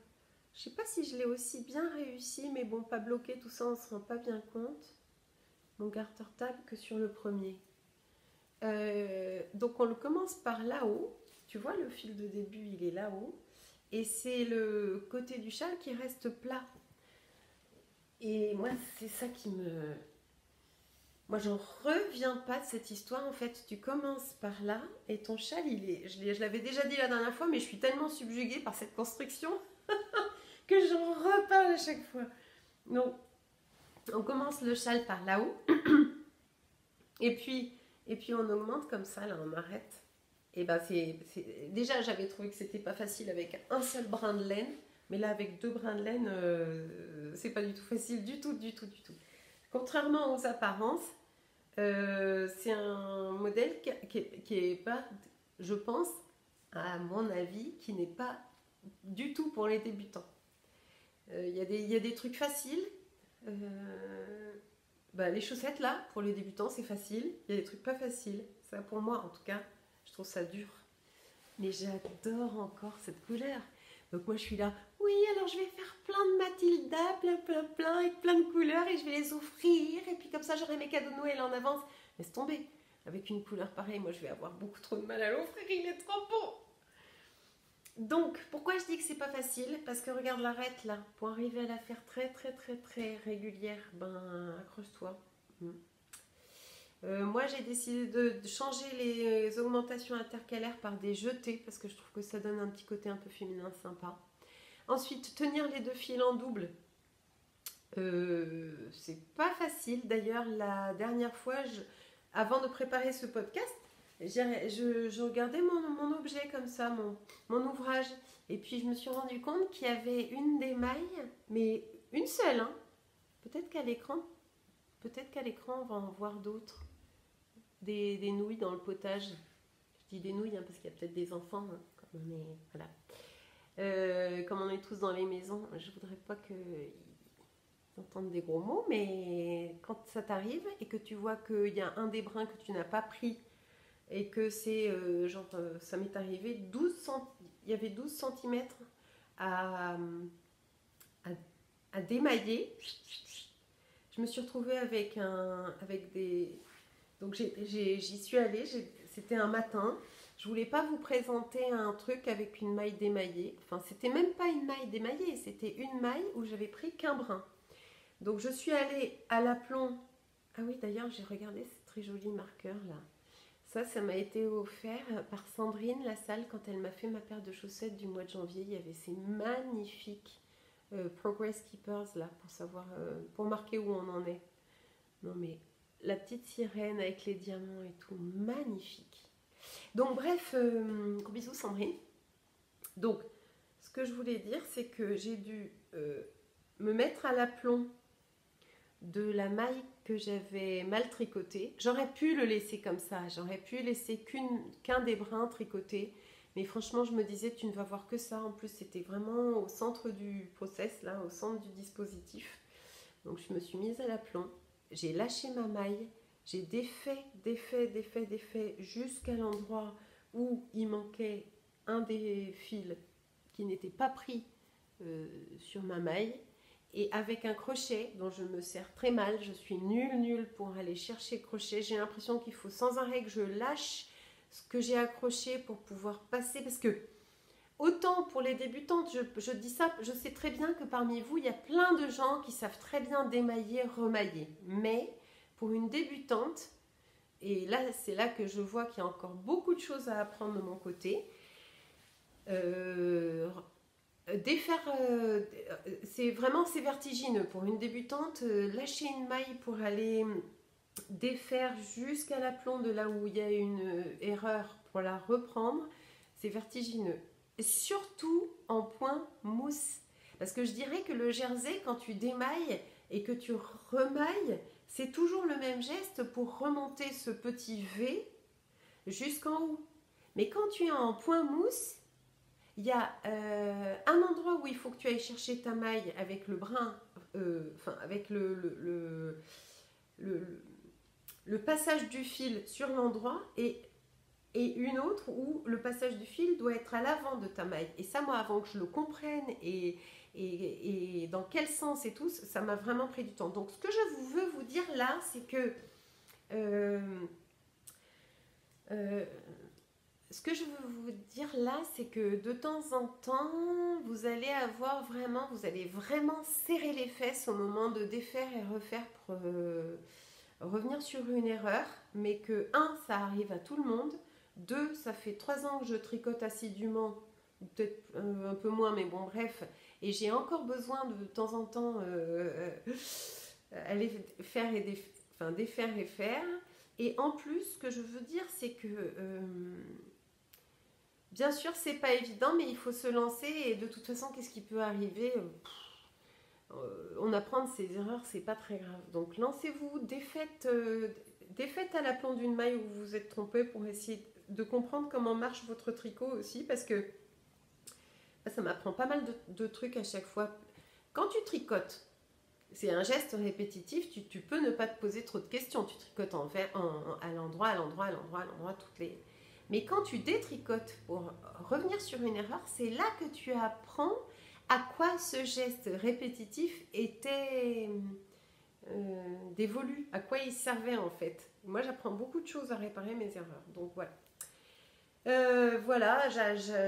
je ne sais pas si je l'ai aussi bien réussi, mais bon, pas bloqué, tout ça, on ne se rend pas bien compte, mon garter tab, que sur le premier. Donc on le commence par là-haut. Tu vois, le fil de début, il est là-haut. Et c'est le côté du châle qui reste plat. Et moi, c'est ça qui me... Moi, j'en reviens pas de cette histoire. En fait, tu commences par là et ton châle, il est... Je l'avais déjà dit la dernière fois, mais je suis tellement subjuguée par cette construction que j'en reparle à chaque fois. Donc, on commence le châle par là-haut. Et puis on augmente comme ça, là, on arrête. Et ben déjà, j'avais trouvé que c'était pas facile avec un seul brin de laine. Mais là, avec 2 brins de laine, c'est pas du tout facile, du tout. Contrairement aux apparences, c'est un modèle qui est pas, je pense, à mon avis, qui n'est pas du tout pour les débutants. Il y a des trucs faciles. Les chaussettes, là, pour les débutants, c'est facile. Il y a des trucs pas faciles. Ça, pour moi, en tout cas, je trouve ça dur. Mais j'adore encore cette couleur. Donc moi je suis là, oui, alors je vais faire plein de Mathilda, plein, avec plein de couleurs et je vais les offrir. Et puis comme ça j'aurai mes cadeaux de Noël en avance. Laisse tomber, avec une couleur pareille, moi je vais avoir beaucoup trop de mal à l'offrir, il est trop beau. Donc pourquoi je dis que c'est pas facile? Parce que regarde l'arête là, pour arriver à la faire très régulière, ben accroche-toi. Moi j'ai décidé de changer les augmentations intercalaires par des jetés parce que je trouve que ça donne un petit côté un peu féminin sympa. Ensuite, tenir les 2 fils en double, c'est pas facile. D'ailleurs, la dernière fois, avant de préparer ce podcast, je regardais mon objet comme ça, mon ouvrage, et puis je me suis rendu compte qu'il y avait une des mailles, mais une seule, hein. Peut-être qu'à l'écran on va en voir d'autres. Des nouilles dans le potage. Je dis des nouilles parce qu'il y a peut-être des enfants, hein, comme on est, voilà. Comme on est tous dans les maisons, je voudrais pas qu'ils entendent des gros mots, mais quand ça t'arrive et que tu vois qu'il y a un des brins que tu n'as pas pris et que c'est ça m'est arrivé, il y avait 12 cm à démailler. Je me suis retrouvée avec des... Donc j'y suis allée, c'était un matin. Je voulais pas vous présenter un truc avec une maille démaillée. Enfin, c'était même pas une maille démaillée, c'était une maille où j'avais pris qu'un brin. Donc je suis allée à l'aplomb. Ah oui, d'ailleurs, j'ai regardé ces très jolis marqueurs là. Ça m'a été offert par Sandrine Lassalle quand elle m'a fait ma paire de chaussettes du mois de janvier. Il y avait ces magnifiques Progress Keepers là pour savoir, pour marquer où on en est. Non mais la petite sirène avec les diamants et tout, magnifique. Donc bref, gros bisous Sandrine. Donc ce que je voulais dire, c'est que j'ai dû me mettre à l'aplomb de la maille que j'avais mal tricotée. J'aurais pu le laisser comme ça, j'aurais pu laisser qu'un des brins tricotés. Mais franchement, je me disais, tu ne vas voir que ça. En plus, c'était vraiment au centre du process, là, au centre du dispositif. Donc je me suis mise à l'aplomb. J'ai lâché ma maille, j'ai défait jusqu'à l'endroit où il manquait un des fils qui n'était pas pris sur ma maille. et avec un crochet dont je me sers très mal. Je suis nulle pour aller chercher le crochet. J'ai l'impression qu'il faut sans arrêt que je lâche ce que j'ai accroché pour pouvoir passer, parce que autant pour les débutantes, je dis ça, je sais très bien que parmi vous, il y a plein de gens qui savent très bien démailler, remailler. Mais pour une débutante, et là c'est là que je vois qu'il y a encore beaucoup de choses à apprendre de mon côté, c'est vertigineux. Pour une débutante, lâcher une maille pour aller défaire jusqu'à l'aplomb de là où il y a une erreur pour la reprendre, c'est vertigineux. Surtout en point mousse. Parce que je dirais que le jersey, quand tu démailles et que tu remailles, c'est toujours le même geste pour remonter ce petit V jusqu'en haut. Mais quand tu es en point mousse, il y a un endroit où il faut que tu ailles chercher ta maille avec le brin, avec le passage du fil sur l'endroit, et une autre où le passage du fil doit être à l'avant de ta maille. Et ça, moi, avant que je le comprenne et dans quel sens et tout, ça m'a vraiment pris du temps. Donc, ce que je veux vous dire là, c'est que de temps en temps, vous allez vraiment serrer les fesses au moment de défaire et refaire pour revenir sur une erreur, mais que ça arrive à tout le monde. 2, ça fait 3 ans que je tricote assidûment, peut-être un peu moins, mais bon, bref, et j'ai encore besoin de temps en temps aller faire défaire et faire. Et en plus, ce que je veux dire, c'est que bien sûr, c'est pas évident, mais il faut se lancer, et de toute façon, qu'est-ce qui peut arriver? On apprend de ses erreurs, c'est pas très grave. Donc lancez-vous, défaites à l'aplomb d'une maille où vous vous êtes trompé pour essayer de comprendre comment marche votre tricot aussi, parce que ça m'apprend pas mal de trucs à chaque fois. Quand tu tricotes, c'est un geste répétitif, tu peux ne pas te poser trop de questions. Tu tricotes à l'endroit, toutes les... Mais quand tu détricotes pour revenir sur une erreur, c'est là que tu apprends à quoi ce geste répétitif était dévolu, à quoi il servait en fait. Moi, j'apprends beaucoup de choses à réparer mes erreurs. Donc voilà. Voilà,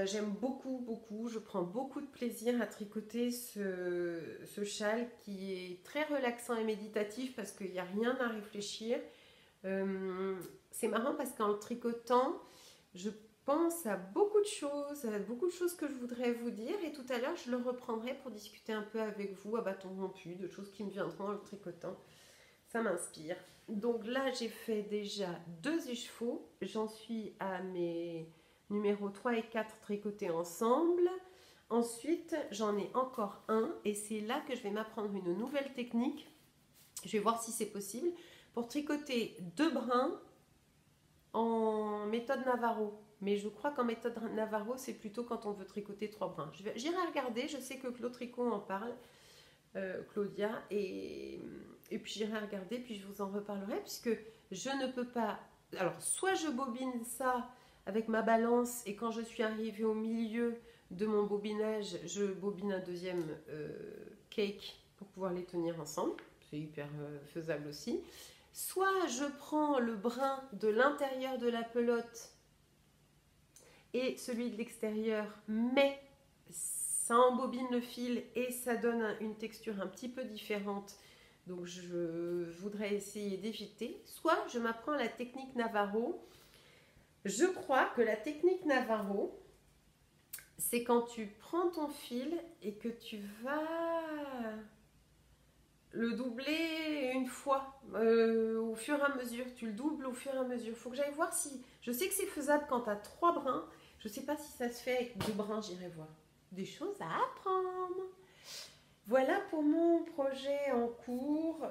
j'aime beaucoup, je prends beaucoup de plaisir à tricoter ce châle qui est très relaxant et méditatif parce qu'il n'y a rien à réfléchir. C'est marrant parce qu'en le tricotant, je pense à beaucoup de choses que je voudrais vous dire, et tout à l'heure je le reprendrai pour discuter un peu avec vous à bâton rompu, de choses qui me viendront en le tricotant. Ça m'inspire. Donc là, j'ai fait déjà 2 échevaux. J'en suis à mes numéros 3 et 4 tricotés ensemble. Ensuite, j'en ai encore un. Et c'est là que je vais m'apprendre une nouvelle technique. Je vais voir si c'est possible. Pour tricoter 2 brins en méthode Navarro. Mais je crois qu'en méthode Navarro, c'est plutôt quand on veut tricoter 3 brins. J'irai regarder. Je sais que Claude Tricot en parle. Claudia, et puis j'irai regarder, puis je vous en reparlerai, puisque je ne peux pas... Alors, soit je bobine ça avec ma balance, et quand je suis arrivée au milieu de mon bobinage, je bobine un deuxième cake pour pouvoir les tenir ensemble. C'est hyper faisable aussi. Soit je prends le brin de l'intérieur de la pelote et celui de l'extérieur, mais ça embobine le fil et ça donne une texture un petit peu différente. Donc je voudrais essayer d'éviter. Soit je m'apprends la technique Navarro. Je crois que la technique Navarro, c'est quand tu prends ton fil et que tu vas le doubler une fois au fur et à mesure. Tu le doubles au fur et à mesure. Il faut que j'aille voir si... Je sais que c'est faisable quand tu as 3 brins. Je ne sais pas si ça se fait avec 2 brins, j'irai voir. Des choses à apprendre. Voilà pour mon projet en cours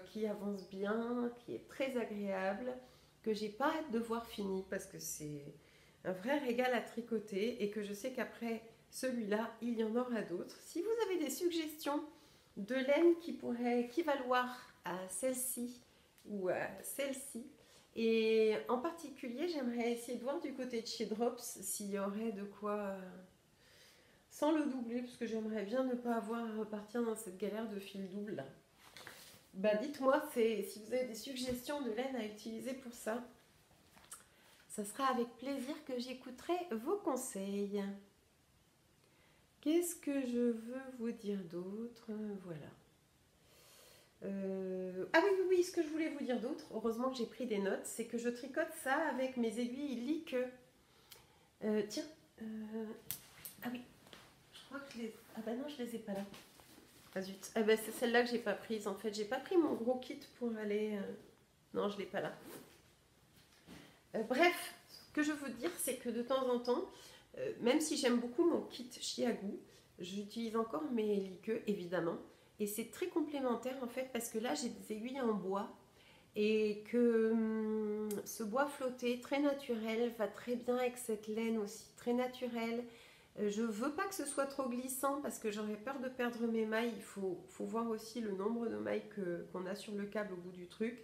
qui avance bien, qui est très agréable, que j'ai pas hâte de voir fini parce que c'est un vrai régal à tricoter et que je sais qu'après celui-là, il y en aura d'autres. Si vous avez des suggestions de laine qui pourraient équivaloir à celle-ci ou à celle-ci, et en particulier, j'aimerais essayer de voir du côté de chez Drops s'il y aurait de quoi sans le doubler, parce que j'aimerais bien ne pas avoir à repartir dans cette galère de fil double là. Bah dites-moi si vous avez des suggestions de laine à utiliser pour ça. Ça sera avec plaisir que j'écouterai vos conseils. Qu'est-ce que je veux vous dire d'autre? Voilà. Ah oui, ce que je voulais vous dire d'autre, heureusement que j'ai pris des notes, c'est que je tricote ça avec mes aiguilles Lique. Tiens, ah oui, je crois que je les... Ah bah non, je les ai pas là. Ah zut, ah bah c'est celle-là que j'ai pas prise en fait. J'ai pas pris mon gros kit pour aller... Non, je l'ai pas là. Bref, ce que je veux dire, c'est que de temps en temps, même si j'aime beaucoup mon kit Chiago, j'utilise encore mes liqueux, évidemment. Et c'est très complémentaire en fait, parce que là, j'ai des aiguilles en bois. Et que ce bois flotté, très naturel, va très bien avec cette laine aussi, très naturelle. Je veux pas que ce soit trop glissant, parce que j'aurais peur de perdre mes mailles. Il faut voir aussi le nombre de mailles qu'on a sur le câble au bout du truc.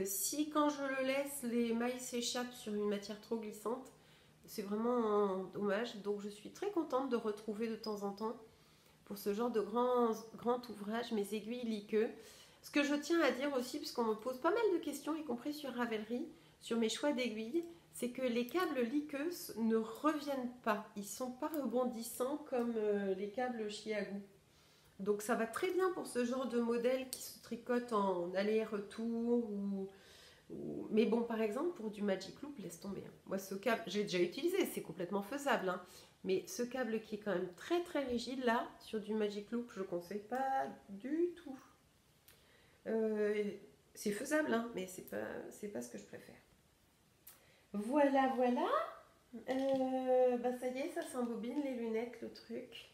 Si quand je le laisse, les mailles s'échappent sur une matière trop glissante, c'est vraiment dommage. Donc je suis très contente de retrouver de temps en temps, pour ce genre de grand ouvrage, mes aiguilles liqueux. Ce que je tiens à dire aussi, puisqu'on me pose pas mal de questions, y compris sur Ravelry, sur mes choix d'aiguilles, c'est que les câbles liqueux ne reviennent pas. Ils ne sont pas rebondissants comme les câbles Chiago. Donc ça va très bien pour ce genre de modèle qui se tricote en aller-retour mais bon, par exemple, pour du Magic Loop, laisse tomber. Moi, ce câble, j'ai déjà utilisé, c'est complètement faisable. Hein. Mais ce câble qui est quand même très très rigide, là, sur du Magic Loop, je ne conseille pas du tout. C'est faisable, hein, mais c'est pas ce que je préfère. Voilà. Bah ça y est, ça s'embobine les lunettes, le truc.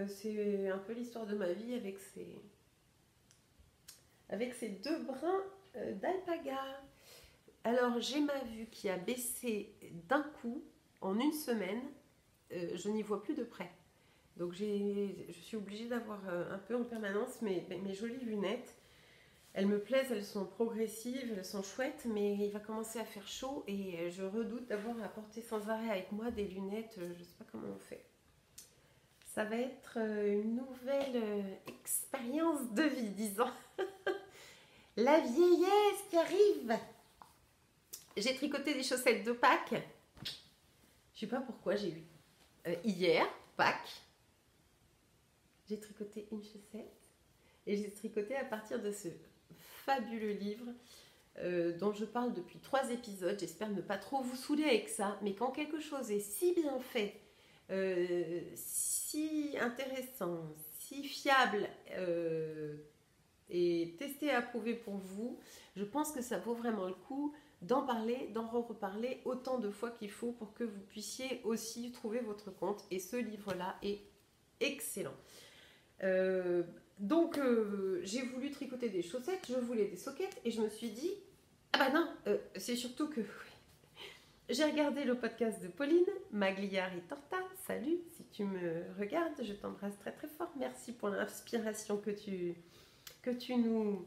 C'est un peu l'histoire de ma vie avec ces deux brins d'alpaga. Alors j'ai ma vue qui a baissé d'un coup en une semaine. Je n'y vois plus de près. Donc je suis obligée d'avoir un peu en permanence mes jolies lunettes. Elles me plaisent, elles sont progressives, elles sont chouettes, mais il va commencer à faire chaud et je redoute d'avoir à porter sans arrêt avec moi des lunettes. Je ne sais pas comment on fait. Ça va être une nouvelle expérience de vie, disons. La vieillesse qui arrive. J'ai tricoté des chaussettes de Pâques. Je ne sais pas pourquoi j'ai eu. Hier, Pâques, j'ai tricoté une chaussette. Et j'ai tricoté à partir de ce fabuleux livre dont je parle depuis 3 épisodes. J'espère ne pas trop vous saouler avec ça. Mais quand quelque chose est si bien fait, si intéressant, si fiable et testé et approuvé pour vous, je pense que ça vaut vraiment le coup d'en parler, d'en reparler autant de fois qu'il faut pour que vous puissiez aussi trouver votre compte. Et ce livre-là est excellent. Donc j'ai voulu tricoter des chaussettes, je voulais des soquettes et je me suis dit, ah bah non, c'est surtout que j'ai regardé le podcast de Pauline, Magliari Torta. Salut, si tu me regardes, je t'embrasse très très fort. Merci pour l'inspiration que tu nous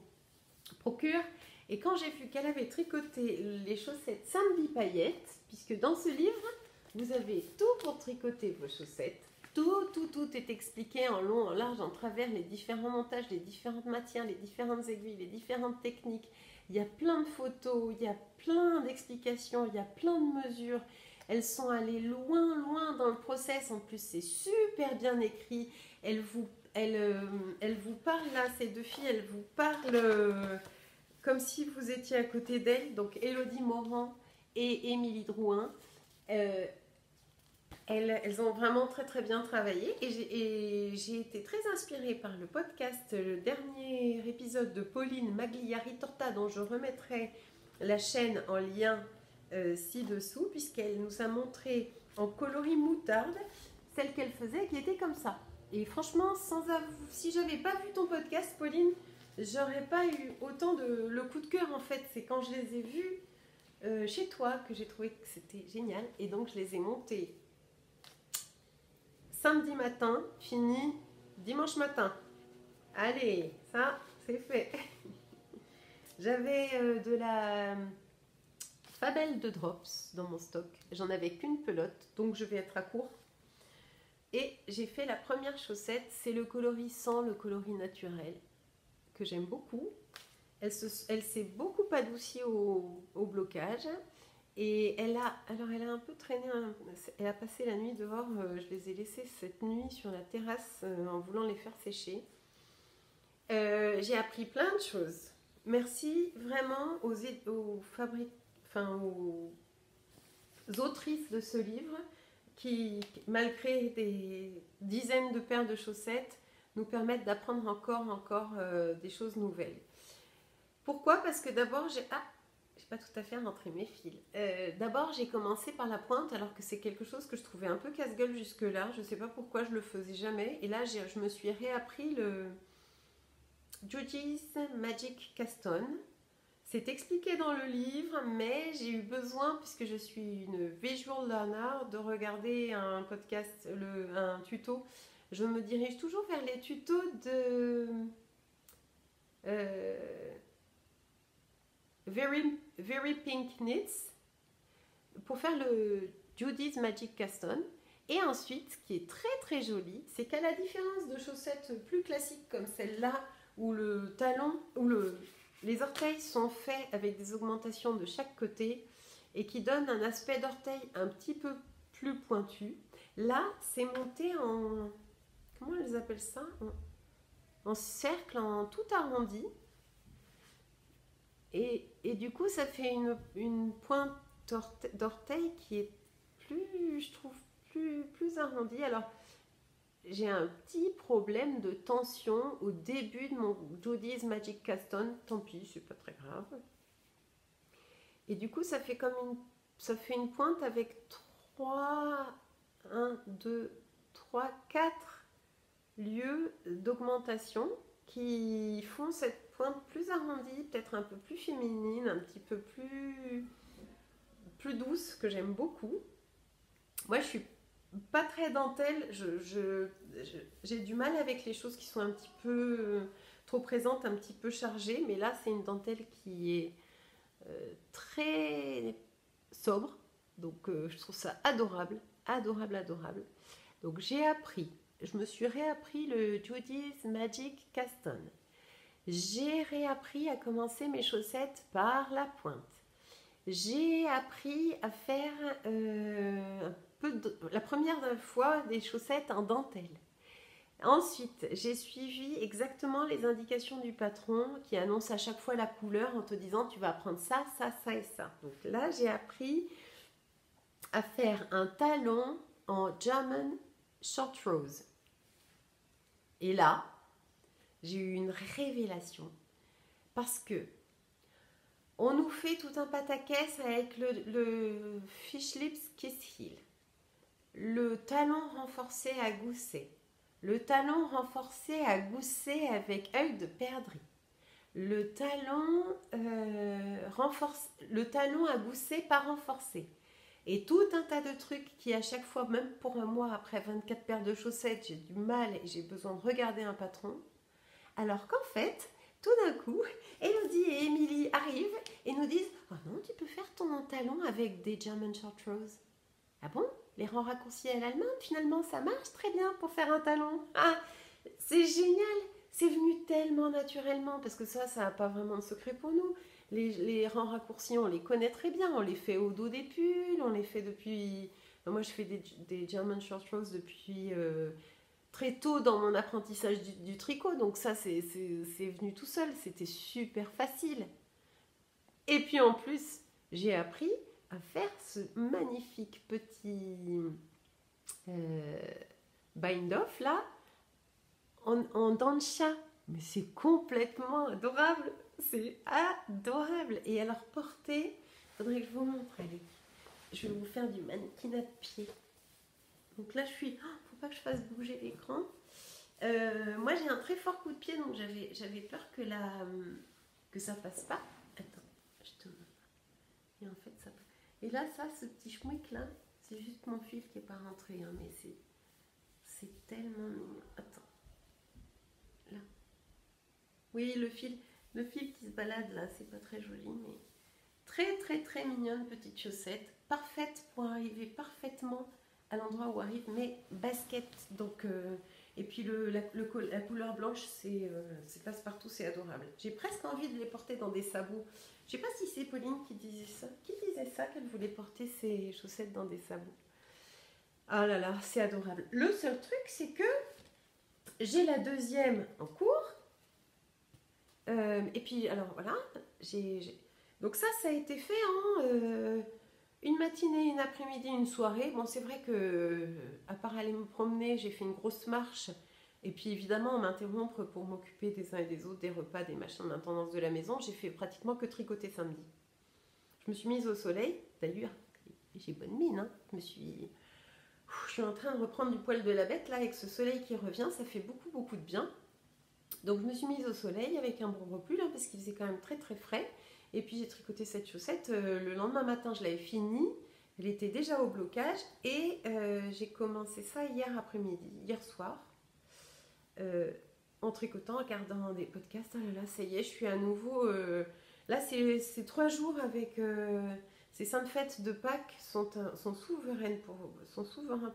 procures. Et quand j'ai vu qu'elle avait tricoté les chaussettes Samedi Paillettes, puisque dans ce livre, vous avez tout pour tricoter vos chaussettes. Tout est expliqué en long, en large, en travers, les différents montages, les différentes matières, les différentes aiguilles, les différentes techniques. Il y a plein de photos, il y a plein d'explications, il y a plein de mesures. Elles sont allées loin dans le process. En plus, c'est super bien écrit. Elles vous parlent là, ces deux filles, elles vous parlent comme si vous étiez à côté d'elles. Donc, Élodie Morand et Émilie Drouin. Elles ont vraiment très très bien travaillé et j'ai été très inspirée par le podcast, le dernier épisode de Pauline Magliari Torta, dont je remettrai la chaîne en lien ci-dessous, puisqu'elle nous a montré en coloris moutarde celle qu'elle faisait qui était comme ça. Et franchement, si j'avais pas vu ton podcast, Pauline, j'aurais pas eu autant le coup de cœur en fait. C'est quand je les ai vus chez toi que j'ai trouvé que c'était génial et donc je les ai montés samedi matin, fini dimanche matin. Allez, ça, c'est fait. J'avais de la Fabelle de Drops dans mon stock. J'en avais qu'une pelote, donc je vais être à court. Et j'ai fait la première chaussette, c'est le coloris sans, le coloris naturel, que j'aime beaucoup. Elle s'est beaucoup adoucie au blocage. Et elle a un peu traîné, elle a passé la nuit dehors, je les ai laissées cette nuit sur la terrasse en voulant les faire sécher. J'ai appris plein de choses. Merci vraiment aux autrices de ce livre qui, malgré des dizaines de paires de chaussettes, nous permettent d'apprendre encore des choses nouvelles. Pourquoi? Parce que d'abord, j'ai pas tout à fait rentré mes fils. D'abord, j'ai commencé par la pointe, alors que c'est quelque chose que je trouvais un peu casse-gueule jusque-là. Je sais pas pourquoi je le faisais jamais. Et là, je me suis réappris le Judy's Magic Caston. C'est expliqué dans le livre, mais j'ai eu besoin, puisque je suis une visual learner, de regarder un podcast, un tuto. Je me dirige toujours vers les tutos de Very Pink Knits pour faire le Judy's Magic Caston. Et ensuite, ce qui est très joli, c'est qu'à la différence de chaussettes plus classiques comme celle-là, où le talon, les orteils sont faits avec des augmentations de chaque côté et qui donnent un aspect d'orteil un petit peu plus pointu. Là, c'est monté en... Comment ils appellent ça? En cercle, en tout arrondi. Et du coup, ça fait une pointe d'orteil qui est plus, je trouve, plus arrondie. Alors, j'ai un petit problème de tension au début de mon Judy's Magic Caston. Tant pis, c'est pas très grave. Et du coup, ça fait une pointe avec 4 lieux d'augmentation qui font cette pointe plus arrondie, peut-être un peu plus féminine, un petit peu plus douce, que j'aime beaucoup. Moi, je suis pas très dentelle, j'ai du mal avec les choses qui sont un petit peu trop présentes, un petit peu chargées, mais là, c'est une dentelle qui est très sobre, donc je trouve ça adorable. Donc je me suis réappris le Judy's Magic Caston. J'ai réappris à commencer mes chaussettes par la pointe. J'ai appris à faire la première fois des chaussettes en dentelle. Ensuite, j'ai suivi exactement les indications du patron qui annonce à chaque fois la couleur en te disant tu vas apprendre ça, ça, ça et ça. Donc là, j'ai appris à faire un talon en German Short Rose. Et là, j'ai eu une révélation parce que on nous fait tout un pataquès avec le Fish Lips Kiss Heel, le talon renforcé à gousset, le talon renforcé à gousset avec œil de perdrix, le talon à gousset pas renforcé, et tout un tas de trucs qui à chaque fois, même pour un mois après 24 paires de chaussettes, j'ai du mal et j'ai besoin de regarder un patron, alors qu'en fait, tout d'un coup, Elodie et Émilie arrivent et nous disent « Oh non, tu peux faire ton talon avec des German Short Rose. » Ah bon? Les rangs raccourcis à l'allemande, finalement, ça marche très bien pour faire un talon. Ah, c'est génial! C'est venu tellement naturellement, parce que ça n'a pas vraiment de secret pour nous. Les rangs raccourcis, on les connaît très bien. On les fait au dos des pulls, on les fait depuis... Moi, je fais des German Short Rose depuis... très tôt dans mon apprentissage du tricot, donc ça c'est venu tout seul, c'était super facile. Et puis en plus, j'ai appris à faire ce magnifique petit bind-off là, en dents de chat. Mais c'est complètement adorable, c'est adorable. Et alors porter, il faudrait que je vous montre, allez. Je vais vous faire du mannequinat de pied. Donc là je suis... faut pas que je fasse bouger l'écran. Moi j'ai un très fort coup de pied, donc j'avais peur que ça passe pas. Attends, je te montre. Et en fait ça passe. Et là ce petit schmouic là, c'est juste mon fil qui est pas rentré, hein, mais c'est tellement mignon. Attends. Là. Oui, le fil qui se balade là, c'est pas très joli, mais très mignonne petite chaussette, parfaite pour arriver parfaitement à l'endroit où arrivent mes baskets. Donc, et puis la couleur blanche, c'est passe-partout, c'est adorable. J'ai presque envie de les porter dans des sabots. Je sais pas si c'est Pauline qui disait ça. Qui disait ça, qu'elle voulait porter ses chaussettes dans des sabots. Ah là là, c'est adorable. Le seul truc, c'est que j'ai la deuxième en cours. Et puis, alors voilà, donc ça a été fait en une matinée, une après-midi, une soirée. Bon, c'est vrai que, à part aller me promener, j'ai fait une grosse marche. Et puis, évidemment, m'interrompre pour m'occuper des uns et des autres, des repas, des machins, de l'intendance de la maison. J'ai fait pratiquement que tricoter samedi. Je me suis mise au soleil. D'ailleurs, j'ai bonne mine, hein. Je suis en train de reprendre du poil de la bête, là, avec ce soleil qui revient. Ça fait beaucoup, beaucoup de bien. Donc je me suis mise au soleil avec un bon pull hein, parce qu'il faisait quand même très très frais. Et puis j'ai tricoté cette chaussette. Le lendemain matin, je l'avais finie. Elle était déjà au blocage. Et j'ai commencé ça hier après-midi, hier soir. En tricotant, en regardant des podcasts. Ah là là, ça y est, je suis à nouveau... Là, c'est 3 jours avec... ces saintes fêtes de Pâques sont souverains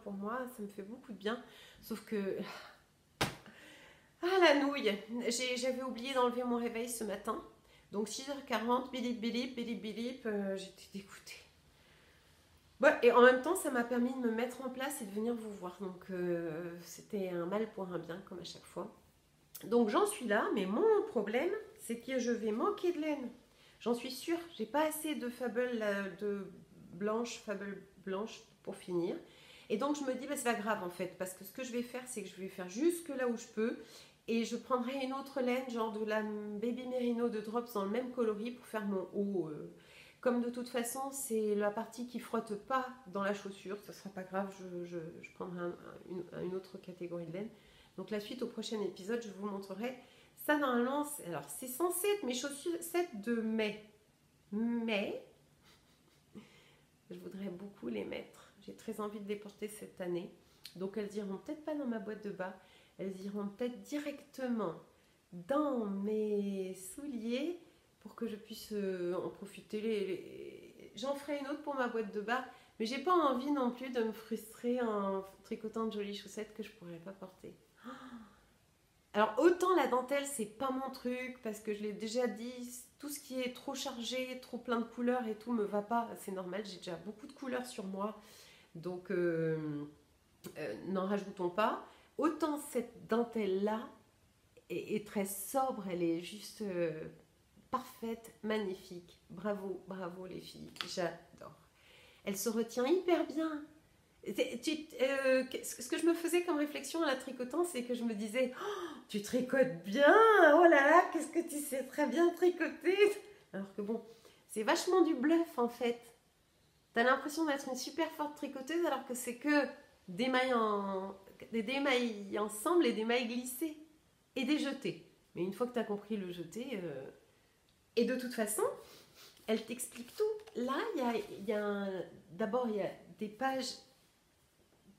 pour moi. Ça me fait beaucoup de bien. Sauf que... Ah la nouille, j'avais oublié d'enlever mon réveil ce matin. Donc 6h40, bilip bilip, bilip bilip, j'étais dégoûtée. Bon, et en même temps, ça m'a permis de me mettre en place et de venir vous voir. Donc c'était un mal pour un bien, comme à chaque fois. Donc j'en suis là, mais mon problème, c'est que je vais manquer de laine. J'en suis sûre, j'ai pas assez de fable blanche pour finir. Et donc je me dis, bah, c'est pas grave en fait, parce que ce que je vais faire, c'est que je vais faire jusque là où je peux. Et je prendrai une autre laine, genre de la Baby Merino de Drops dans le même coloris pour faire mon haut. Comme de toute façon, c'est la partie qui frotte pas dans la chaussure, ce sera pas grave, je prendrai une autre catégorie de laine. Donc la suite au prochain épisode, je vous montrerai. Ça normalement, alors c'est censé être mes chaussettes de mai. Mais, je voudrais beaucoup les mettre. J'ai très envie de les porter cette année. Donc elles iront peut-être pas dans ma boîte de bas. Elles iront peut-être directement dans mes souliers pour que je puisse en profiter. J'en ferai une autre pour ma boîte de bas, mais j'ai pas envie non plus de me frustrer en tricotant de jolies chaussettes que je pourrais pas porter. Alors autant la dentelle c'est pas mon truc parce que je l'ai déjà dit, tout ce qui est trop chargé, trop plein de couleurs et tout me va pas, c'est normal, j'ai déjà beaucoup de couleurs sur moi, donc n'en rajoutons pas. Autant cette dentelle-là est très sobre, elle est juste parfaite, magnifique. Bravo, bravo les filles, j'adore. Elle se retient hyper bien. Ce que je me faisais comme réflexion en la tricotant, c'est que je me disais, oh, tu tricotes bien, oh là là, qu'est-ce que tu sais très bien tricoter. Alors que bon, c'est vachement du bluff en fait. T'as l'impression d'être une super forte tricoteuse alors que c'est que des mailles ensemble et des mailles glissées et des jetés. Mais une fois que tu as compris le jeté, et de toute façon, elle t'explique tout. Là, d'abord, il y a des pages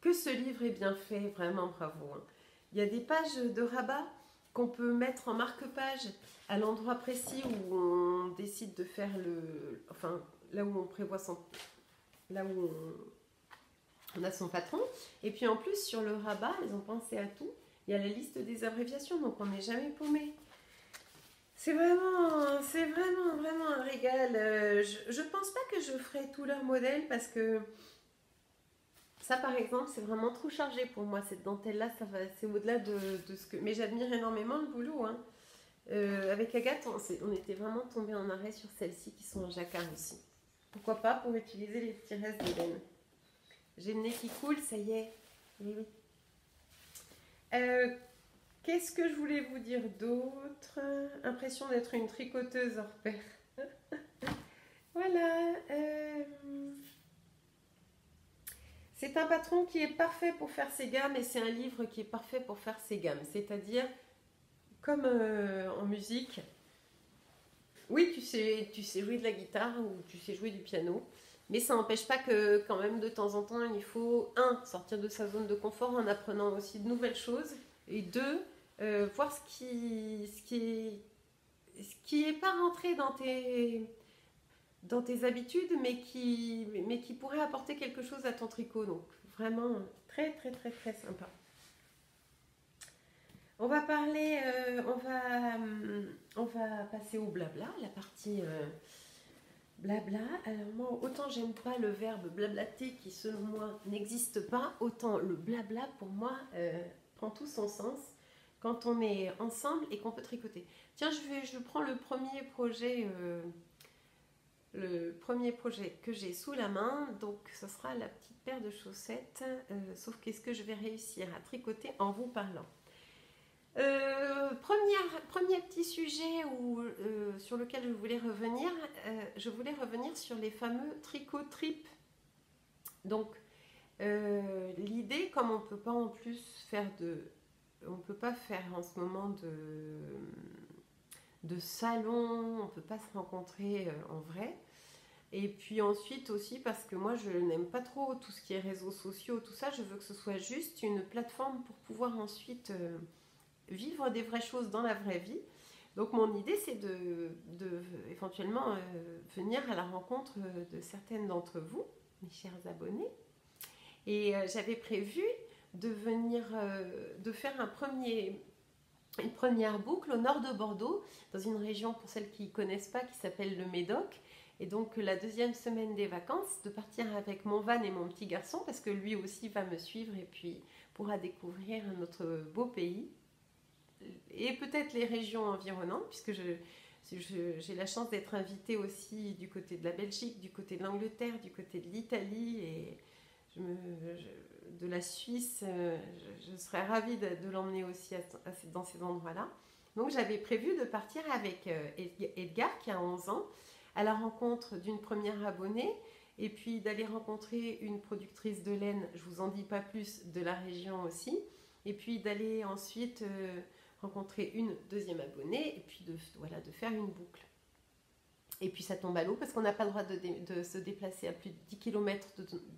que ce livre est bien fait, vraiment bravo. Hein. Il y a des pages de rabat qu'on peut mettre en marque-page à l'endroit précis où on décide de faire enfin, là où on prévoit là où on a son patron. Et puis en plus, sur le rabat, ils ont pensé à tout. Il y a la liste des abréviations, donc on n'est jamais paumé. C'est vraiment un régal. Je pense pas que je ferai tout leur modèle parce que ça, par exemple, c'est vraiment trop chargé pour moi. Cette dentelle-là, c'est au-delà de ce que... Mais j'admire énormément le boulot. Hein. Avec Agathe, on était vraiment tombés en arrêt sur celles-ci qui sont en jacquard aussi. Pourquoi pas pour utiliser les petits restes de laine. J'ai le nez qui coule, ça y est. Oui, oui. Qu'est-ce que je voulais vous dire d'autre? Impression d'être une tricoteuse hors pair. Voilà. C'est un patron qui est parfait pour faire ses gammes et c'est un livre qui est parfait pour faire ses gammes. C'est-à-dire, comme en musique, oui, tu sais jouer de la guitare ou tu sais jouer du piano, mais ça n'empêche pas que quand même de temps en temps, il faut, sortir de sa zone de confort en apprenant aussi de nouvelles choses et deux, voir ce qui est pas rentré dans tes habitudes, mais qui pourrait apporter quelque chose à ton tricot. Donc vraiment très très très très sympa. On va parler, on va passer au blabla, la partie blabla. Alors moi, autant j'aime pas le verbe blablater qui selon moi n'existe pas, autant le blabla pour moi prend tout son sens quand on est ensemble et qu'on peut tricoter. Tiens, je prends le premier projet que j'ai sous la main, donc ce sera la petite paire de chaussettes, sauf qu'est-ce que je vais réussir à tricoter en vous parlant. Premier petit sujet sur lequel je voulais revenir sur les fameux tricots tripes. Donc l'idée, comme on peut pas en plus on peut pas faire en ce moment de salon, on peut pas se rencontrer en vrai. Et puis ensuite aussi parce que moi je n'aime pas trop tout ce qui est réseaux sociaux, tout ça, je veux que ce soit juste une plateforme pour pouvoir ensuite vivre des vraies choses dans la vraie vie. Donc mon idée c'est de éventuellement venir à la rencontre de certaines d'entre vous, mes chers abonnés. Et j'avais prévu de venir, de faire une première boucle au nord de Bordeaux, dans une région pour celles qui ne connaissent pas, qui s'appelle le Médoc. Et donc la deuxième semaine des vacances, de partir avec mon van et mon petit garçon, parce que lui aussi va me suivre et puis pourra découvrir notre beau pays. Et peut-être les régions environnantes, puisque j'ai la chance d'être invitée aussi du côté de la Belgique, du côté de l'Angleterre, du côté de l'Italie et de la Suisse. Je serais ravie de l'emmener aussi dans ces endroits-là. Donc j'avais prévu de partir avec Edgar, qui a 11 ans, à la rencontre d'une première abonnée, et puis d'aller rencontrer une productrice de laine, je ne vous en dis pas plus, de la région aussi, et puis d'aller ensuite rencontrer une deuxième abonnée, et puis de faire une boucle. Et puis ça tombe à l'eau parce qu'on n'a pas le droit de se déplacer à plus de 10 km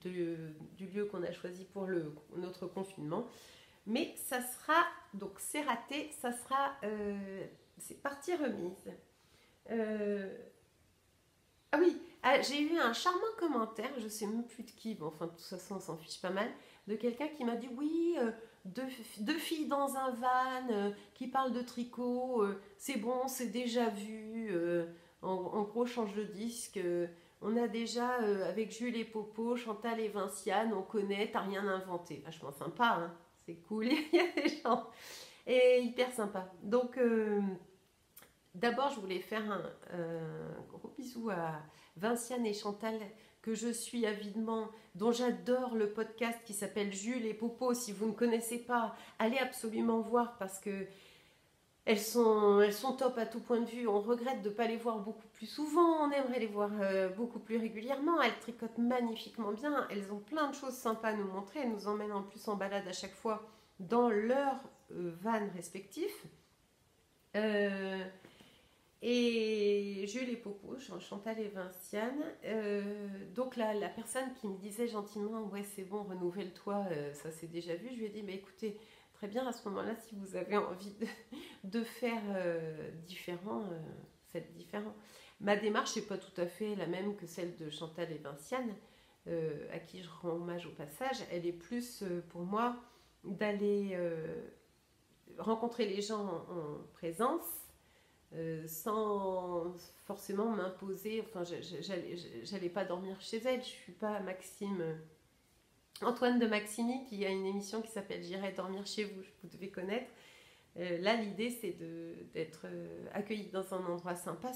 du lieu qu'on a choisi pour notre confinement. Mais ça sera, donc c'est raté, ça sera, c'est partie remise. Ah oui, j'ai eu un charmant commentaire, je ne sais même plus de qui, bon, enfin de toute façon on s'en fiche pas mal, de quelqu'un qui m'a dit oui, deux filles dans un van qui parlent de tricot, c'est bon, c'est déjà vu, en gros change de disque, on a déjà avec Jules et Popo, Chantal et Vinciane, on connaît, t'as rien inventé. Vachement sympa, hein, c'est cool, il y a des gens, et hyper sympa. Donc d'abord, je voulais faire un gros bisou à Vinciane et Chantal, que je suis avidement, dont j'adore le podcast qui s'appelle Jules et Popo. Si vous ne connaissez pas, allez absolument voir parce que elles sont top à tout point de vue. On regrette de ne pas les voir beaucoup plus souvent, on aimerait les voir beaucoup plus régulièrement. Elles tricotent magnifiquement bien, elles ont plein de choses sympas à nous montrer. Elles nous emmènent en plus en balade à chaque fois dans leur van respectif. Et Jules et Popo, Chantal et Vinciane. Donc la personne qui me disait gentiment, ouais c'est bon, renouvelle-toi, ça c'est déjà vu. Je lui ai dit, bah, écoutez, très bien, à ce moment-là, si vous avez envie de faire différent, faites différent. Ma démarche n'est pas tout à fait la même que celle de Chantal et Vinciane, à qui je rends hommage au passage. Elle est plus pour moi d'aller rencontrer les gens en présence, sans forcément m'imposer. Enfin, j'allais pas dormir chez elle. Je suis pas Antoine de Maximi qui a une émission qui s'appelle J'irai dormir chez vous. Vous devez connaître. Là, l'idée c'est d'être accueillie dans un endroit sympa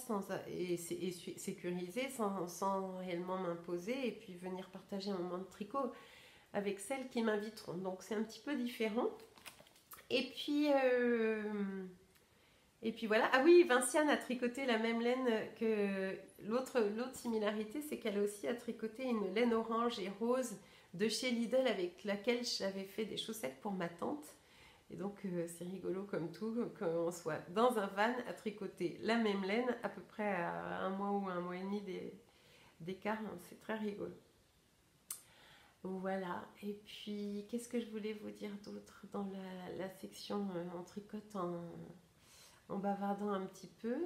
et sécurisé, sans réellement m'imposer, et puis venir partager un moment de tricot avec celles qui m'inviteront. Donc c'est un petit peu différent. Et puis voilà. Ah oui, Vinciane a tricoté la même laine que l'autre similarité, c'est qu'elle aussi a tricoté une laine orange et rose de chez Lidl avec laquelle j'avais fait des chaussettes pour ma tante. Et donc c'est rigolo comme tout, qu'on soit dans un van à tricoter la même laine à peu près à un mois ou un mois et demi d'écart. C'est très rigolo. Voilà, et puis qu'est-ce que je voulais vous dire d'autre dans la section en tricote, en bavardant un petit peu.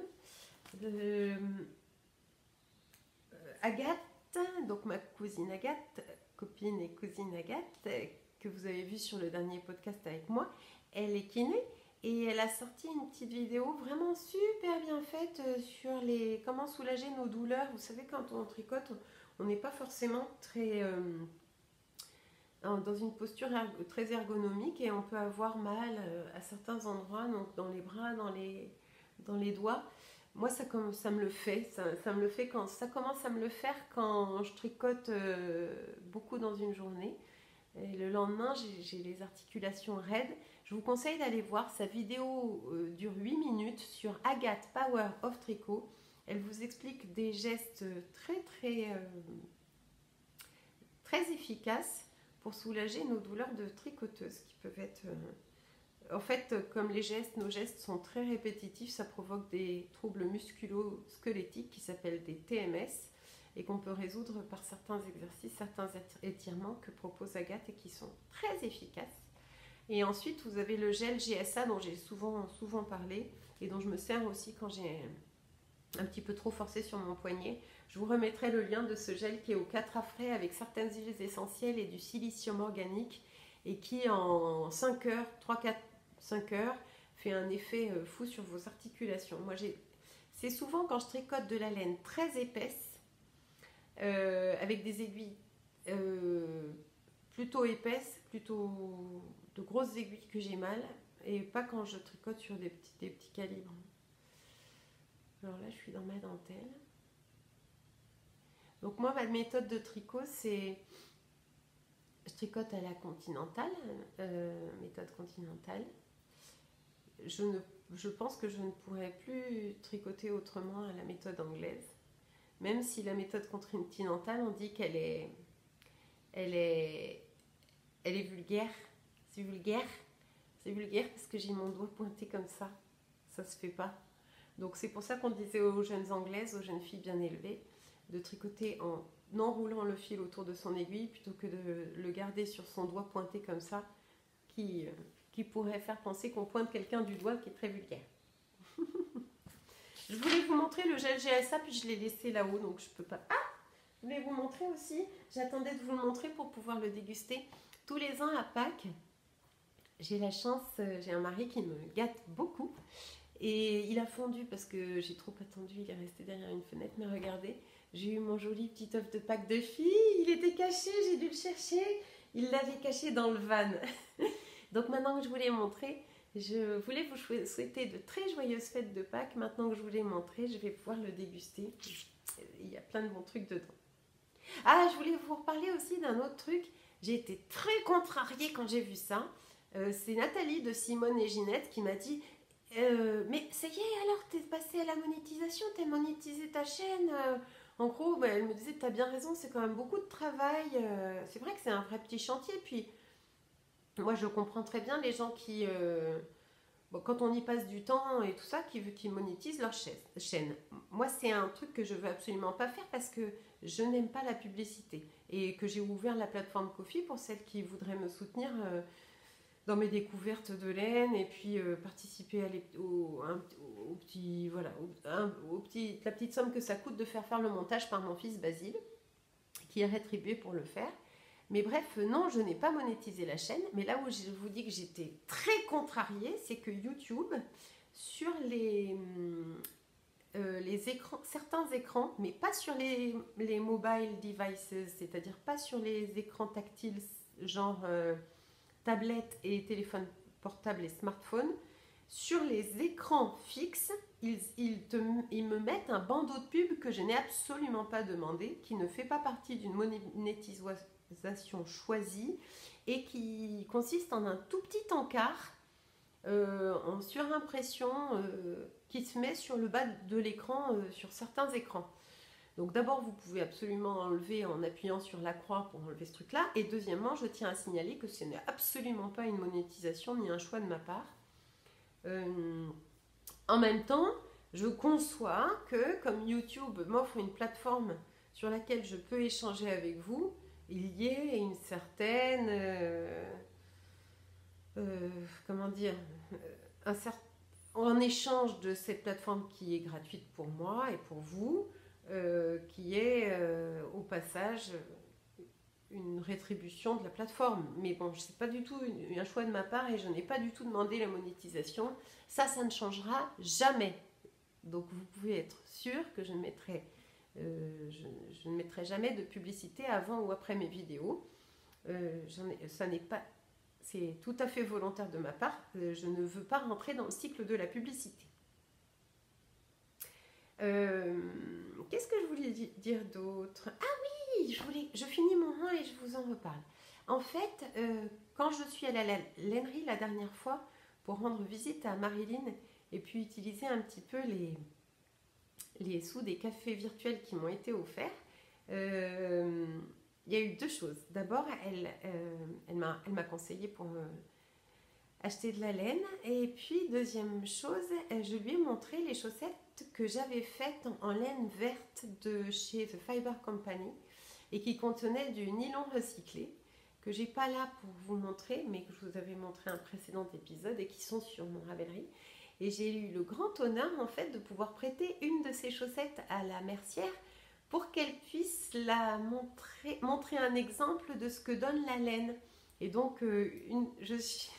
Agathe, donc ma cousine Agathe, copine et cousine Agathe, que vous avez vu sur le dernier podcast avec moi, elle est kiné et elle a sorti une petite vidéo vraiment super bien faite sur comment soulager nos douleurs. Vous savez, quand on tricote, on n'est pas forcément très dans une posture très ergonomique et on peut avoir mal à certains endroits, donc dans les bras, dans les doigts. Moi, ça me le fait. Ça me le fait quand ça commence à me le faire quand je tricote beaucoup dans une journée. Et le lendemain, j'ai les articulations raides. Je vous conseille d'aller voir sa vidéo dure 8 minutes sur Agathe Power of Tricot. Elle vous explique des gestes très efficaces pour soulager nos douleurs de tricoteuse qui peuvent être... En fait, comme nos gestes sont très répétitifs, ça provoque des troubles musculo-squelettiques qui s'appellent des TMS et qu'on peut résoudre par certains exercices, certains étirements que propose Agathe et qui sont très efficaces. Et ensuite, vous avez le gel GSA dont j'ai souvent parlé et dont je me sers aussi quand j'ai un petit peu trop forcé sur mon poignet. Je vous remettrai le lien de ce gel qui est aux 4 à frais avec certaines huiles essentielles et du silicium organique et qui en 5 heures, 3-4-5 heures, fait un effet fou sur vos articulations. C'est souvent quand je tricote de la laine très épaisse, avec des aiguilles plutôt épaisses, plutôt de grosses aiguilles que j'ai mal, et pas quand je tricote sur des petits calibres. Alors là, je suis dans ma dentelle. Donc moi, ma méthode de tricot, c'est... Je tricote à la continentale, méthode continentale. Je pense que je ne pourrais plus tricoter autrement à la méthode anglaise. Même si la méthode continentale, on dit qu'elle est vulgaire. C'est vulgaire. C'est vulgaire parce que j'ai mon doigt pointé comme ça. Ça se fait pas. Donc c'est pour ça qu'on disait aux jeunes anglaises, aux jeunes filles bien élevées, de tricoter en enroulant le fil autour de son aiguille plutôt que de le garder sur son doigt pointé comme ça, qui pourrait faire penser qu'on pointe quelqu'un du doigt, qui est très vulgaire. Je voulais vous montrer le gel GSA, puis je l'ai laissé là-haut, donc je peux pas... Ah! Je voulais vous montrer aussi, j'attendais de vous le montrer pour pouvoir le déguster. Tous les ans à Pâques, j'ai la chance, j'ai un mari qui me gâte beaucoup. Et il a fondu parce que j'ai trop attendu, il est resté derrière une fenêtre, mais regardez, j'ai eu mon joli petit œuf de Pâques de fille, il était caché, j'ai dû le chercher, il l'avait caché dans le van. Donc maintenant que je vous l'ai montré, je voulais vous souhaiter de très joyeuses fêtes de Pâques. Maintenant que je vous l'ai montré, je vais pouvoir le déguster. Il y a plein de bons trucs dedans. Ah, je voulais vous reparler aussi d'un autre truc. J'ai été très contrariée quand j'ai vu ça. C'est Nathalie de Simone et Ginette qui m'a dit mais ça y est, alors t'es passée à la monétisation, t'as monétisé ta chaîne. En gros, elle me disait, t'as bien raison, c'est quand même beaucoup de travail. C'est vrai que c'est un vrai petit chantier. Puis, moi, je comprends très bien les gens qui, quand on y passe du temps et tout ça, qui monétisent leur chaîne. Moi, c'est un truc que je veux absolument pas faire parce que je n'aime pas la publicité. Et que j'ai ouvert la plateforme Ko-fi pour celles qui voudraient me soutenir dans mes découvertes de laine et puis participer la petite somme que ça coûte de faire le montage par mon fils Basile, qui est rétribué pour le faire. Mais bref, non, je n'ai pas monétisé la chaîne, mais là où je vous dis que j'étais très contrariée, c'est que YouTube, sur les écrans, certains écrans, mais pas sur les mobile devices, c'est-à-dire pas sur les écrans tactiles, genre tablettes et téléphones portables et smartphones, sur les écrans fixes, ils me mettent un bandeau de pub que je n'ai absolument pas demandé, qui ne fait pas partie d'une monétisation choisie et qui consiste en un tout petit encart en surimpression qui se met sur le bas de l'écran sur certains écrans. Donc d'abord, vous pouvez absolument enlever en appuyant sur la croix pour enlever ce truc-là. Et deuxièmement, je tiens à signaler que ce n'est absolument pas une monétisation ni un choix de ma part. En même temps, je conçois que comme YouTube m'offre une plateforme sur laquelle je peux échanger avec vous, il y ait une certaine... en échange de cette plateforme qui est gratuite pour moi et pour vous, qui est au passage une rétribution de la plateforme. Mais bon, c'est pas du tout un choix de ma part et je n'ai pas du tout demandé la monétisation. Ça ne changera jamais. Donc vous pouvez être sûr que je ne mettrai jamais de publicité avant ou après mes vidéos. Ça n'est pas, c'est tout à fait volontaire de ma part. Je ne veux pas rentrer dans le cycle de la publicité. Qu'est-ce que je voulais dire d'autre? Ah oui, je finis mon rang et je vous en reparle. En fait, quand je suis allée à la lainerie la dernière fois pour rendre visite à Marilyn et puis utiliser un petit peu les sous des cafés virtuels qui m'ont été offerts, il y a eu deux choses. D'abord, elle m'a conseillé pour acheter de la laine. Et puis, deuxième chose, je lui ai montré les chaussettes que j'avais faites en laine verte de chez The Fiber Company et qui contenaient du nylon recyclé, que j'ai pas là pour vous montrer, mais que je vous avais montré un précédent épisode et qui sont sur mon Ravelry. Et j'ai eu le grand honneur en fait de pouvoir prêter une de ces chaussettes à la mercière pour qu'elle puisse montrer un exemple de ce que donne la laine. Et donc, je suis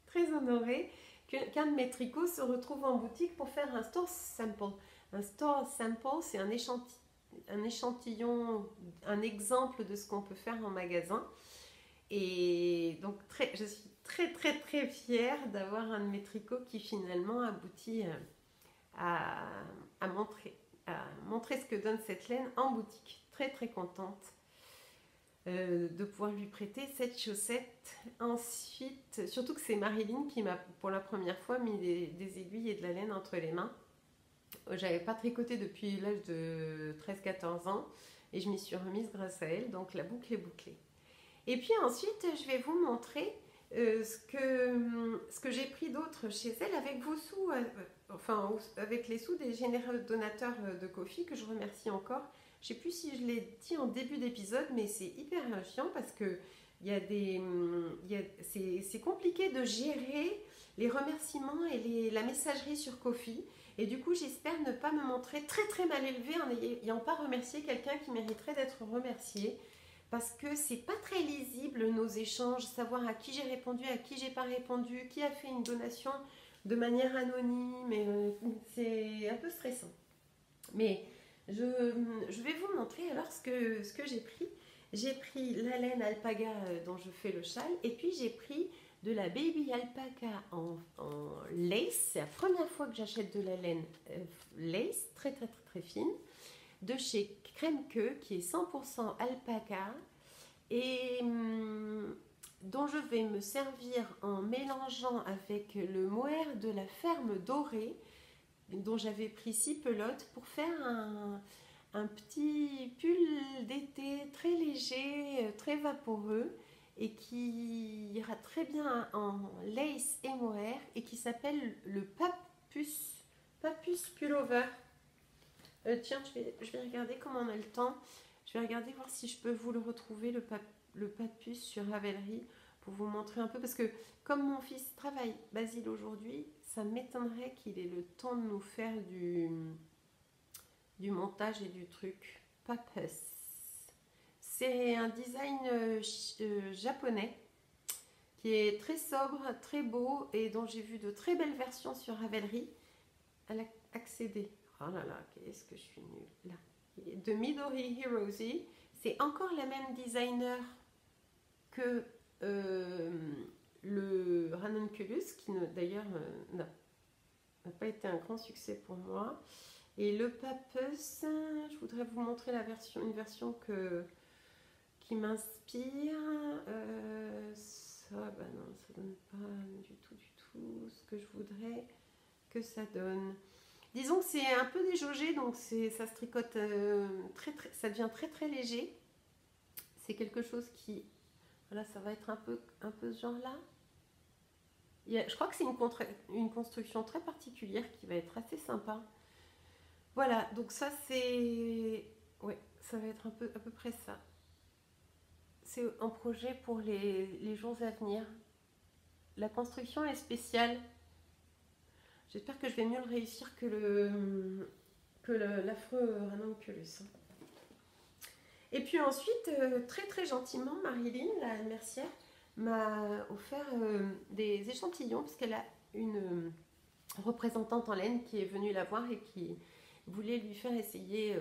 très honorée qu'un de mes tricots se retrouve en boutique pour faire un store sample. Un store sample, c'est un échantillon, un exemple de ce qu'on peut faire en magasin. Et donc, je suis très fière d'avoir un de mes tricots qui finalement aboutit à montrer ce que donne cette laine en boutique. Très contente de pouvoir lui prêter cette chaussette. Ensuite, surtout que c'est Marilyn qui m'a pour la première fois mis des aiguilles et de la laine entre les mains. J'avais pas tricoté depuis l'âge de 13-14 ans et je m'y suis remise grâce à elle, donc la boucle est bouclée. Et puis ensuite, je vais vous montrer ce que j'ai pris d'autre chez elle avec vos sous, avec les sous des généreux donateurs de Ko-fi que je remercie encore. Je ne sais plus si je l'ai dit en début d'épisode, mais c'est hyper chiant parce que c'est compliqué de gérer les remerciements et la messagerie sur Ko-fi. Et du coup, j'espère ne pas me montrer très mal élevée en n'ayant pas remercié quelqu'un qui mériterait d'être remercié. Parce que c'est pas très lisible nos échanges, savoir à qui j'ai répondu, à qui j'ai pas répondu, qui a fait une donation de manière anonyme, c'est un peu stressant. Mais je vais vous montrer alors ce que j'ai pris. J'ai pris la laine alpaga dont je fais le châle et puis j'ai pris de la baby alpaca en lace. C'est la première fois que j'achète de la laine lace, très fine, de chez Kremke qui est 100% alpaca et dont je vais me servir en mélangeant avec le mohair de la ferme dorée dont j'avais pris 6 pelotes pour faire un petit pull d'été très léger, très vaporeux et qui ira très bien en lace et mohair et qui s'appelle le Papus Pullover. Tiens, je vais regarder comment on a le temps. Je vais regarder voir si je peux vous le retrouver, le Papus sur Ravelry, pour vous montrer un peu. Parce que comme mon fils travaille Basile aujourd'hui, ça m'étonnerait qu'il ait le temps de nous faire du montage et du truc. Papus. C'est un design japonais qui est très sobre, très beau et dont j'ai vu de très belles versions sur Ravelry. Accéder. Oh là là, qu'est-ce que je suis nulle là. De Midori Hirose. C'est encore la même designer que le Ranunculus, qui d'ailleurs n'a pas été un grand succès pour moi. Et le Papus, je voudrais vous montrer une version qui m'inspire. Ça, bah non, ça donne pas du tout ce que je voudrais que ça donne. Disons que c'est un peu déjaugé, donc ça se tricote ça devient très léger. C'est quelque chose qui, voilà, ça va être un peu ce genre-là. Je crois que c'est une construction très particulière qui va être assez sympa. Voilà, donc ça c'est, ouais, ça va être à peu près ça. C'est un projet pour les jours à venir. La construction est spéciale. J'espère que je vais mieux le réussir que que l'affreux ranunculus. Et puis ensuite, très très gentiment, Marilyn, la mercière, m'a offert des échantillons, parce qu'elle a une représentante en laine qui est venue la voir et qui voulait lui faire essayer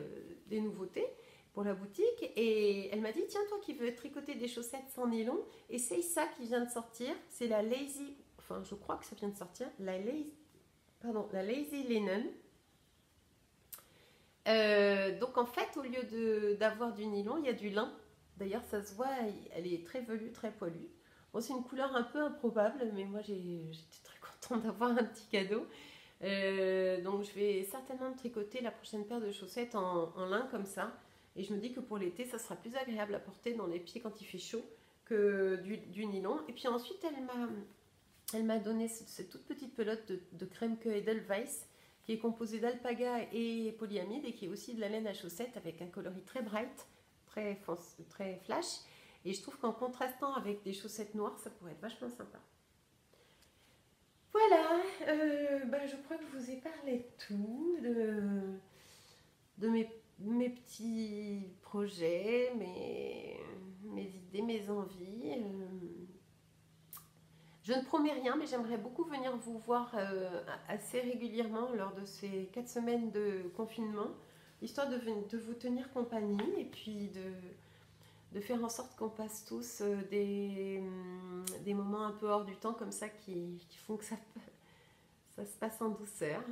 des nouveautés pour la boutique. Et elle m'a dit, tiens, toi qui veux tricoter des chaussettes sans nylon, essaye ça qui vient de sortir. C'est la Lazy, enfin je crois que ça vient de sortir, la Lazy Linen. Donc en fait, au lieu d'avoir du nylon, il y a du lin. D'ailleurs, ça se voit, elle est très velue, très poilue. Bon, c'est une couleur un peu improbable, mais moi j'étais très contente d'avoir un petit cadeau. Donc je vais certainement tricoter la prochaine paire de chaussettes en lin comme ça. Et je me dis que pour l'été, ça sera plus agréable à porter dans les pieds quand il fait chaud que du nylon. Et puis ensuite, elle m'a donné cette toute petite pelote de crème que Edelweiss, qui est composée d'alpaga et polyamide et qui est aussi de la laine à chaussettes avec un coloris très bright, très flash. Et je trouve qu'en contrastant avec des chaussettes noires, ça pourrait être vachement sympa. Voilà, je crois que je vous ai parlé de tout, de mes petits projets, mes idées, mes envies. Je ne promets rien, mais j'aimerais beaucoup venir vous voir assez régulièrement lors de ces 4 semaines de confinement, histoire de vous tenir compagnie et puis de faire en sorte qu'on passe tous des moments un peu hors du temps comme ça qui font que ça se passe en douceur.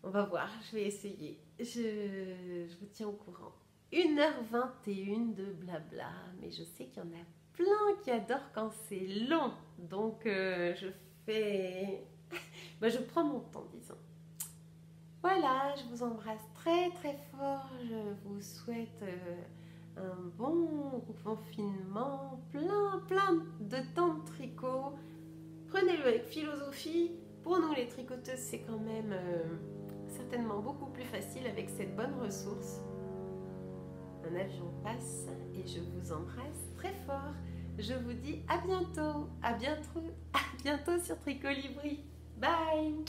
On va voir, je vais essayer. Je vous tiens au courant. 1h21 de blabla, mais je sais qu'il y en a plein qui adorent quand c'est long. Donc je prends mon temps, disons. Voilà, je vous embrasse très très fort. Je vous souhaite un bon confinement, plein de temps de tricot. Prenez-le avec philosophie. Pour nous les tricoteuses, c'est quand même certainement beaucoup plus facile avec cette bonne ressource. Un avion passe et je vous embrasse très fort. Je vous dis à bientôt sur Tricolibri. Bye!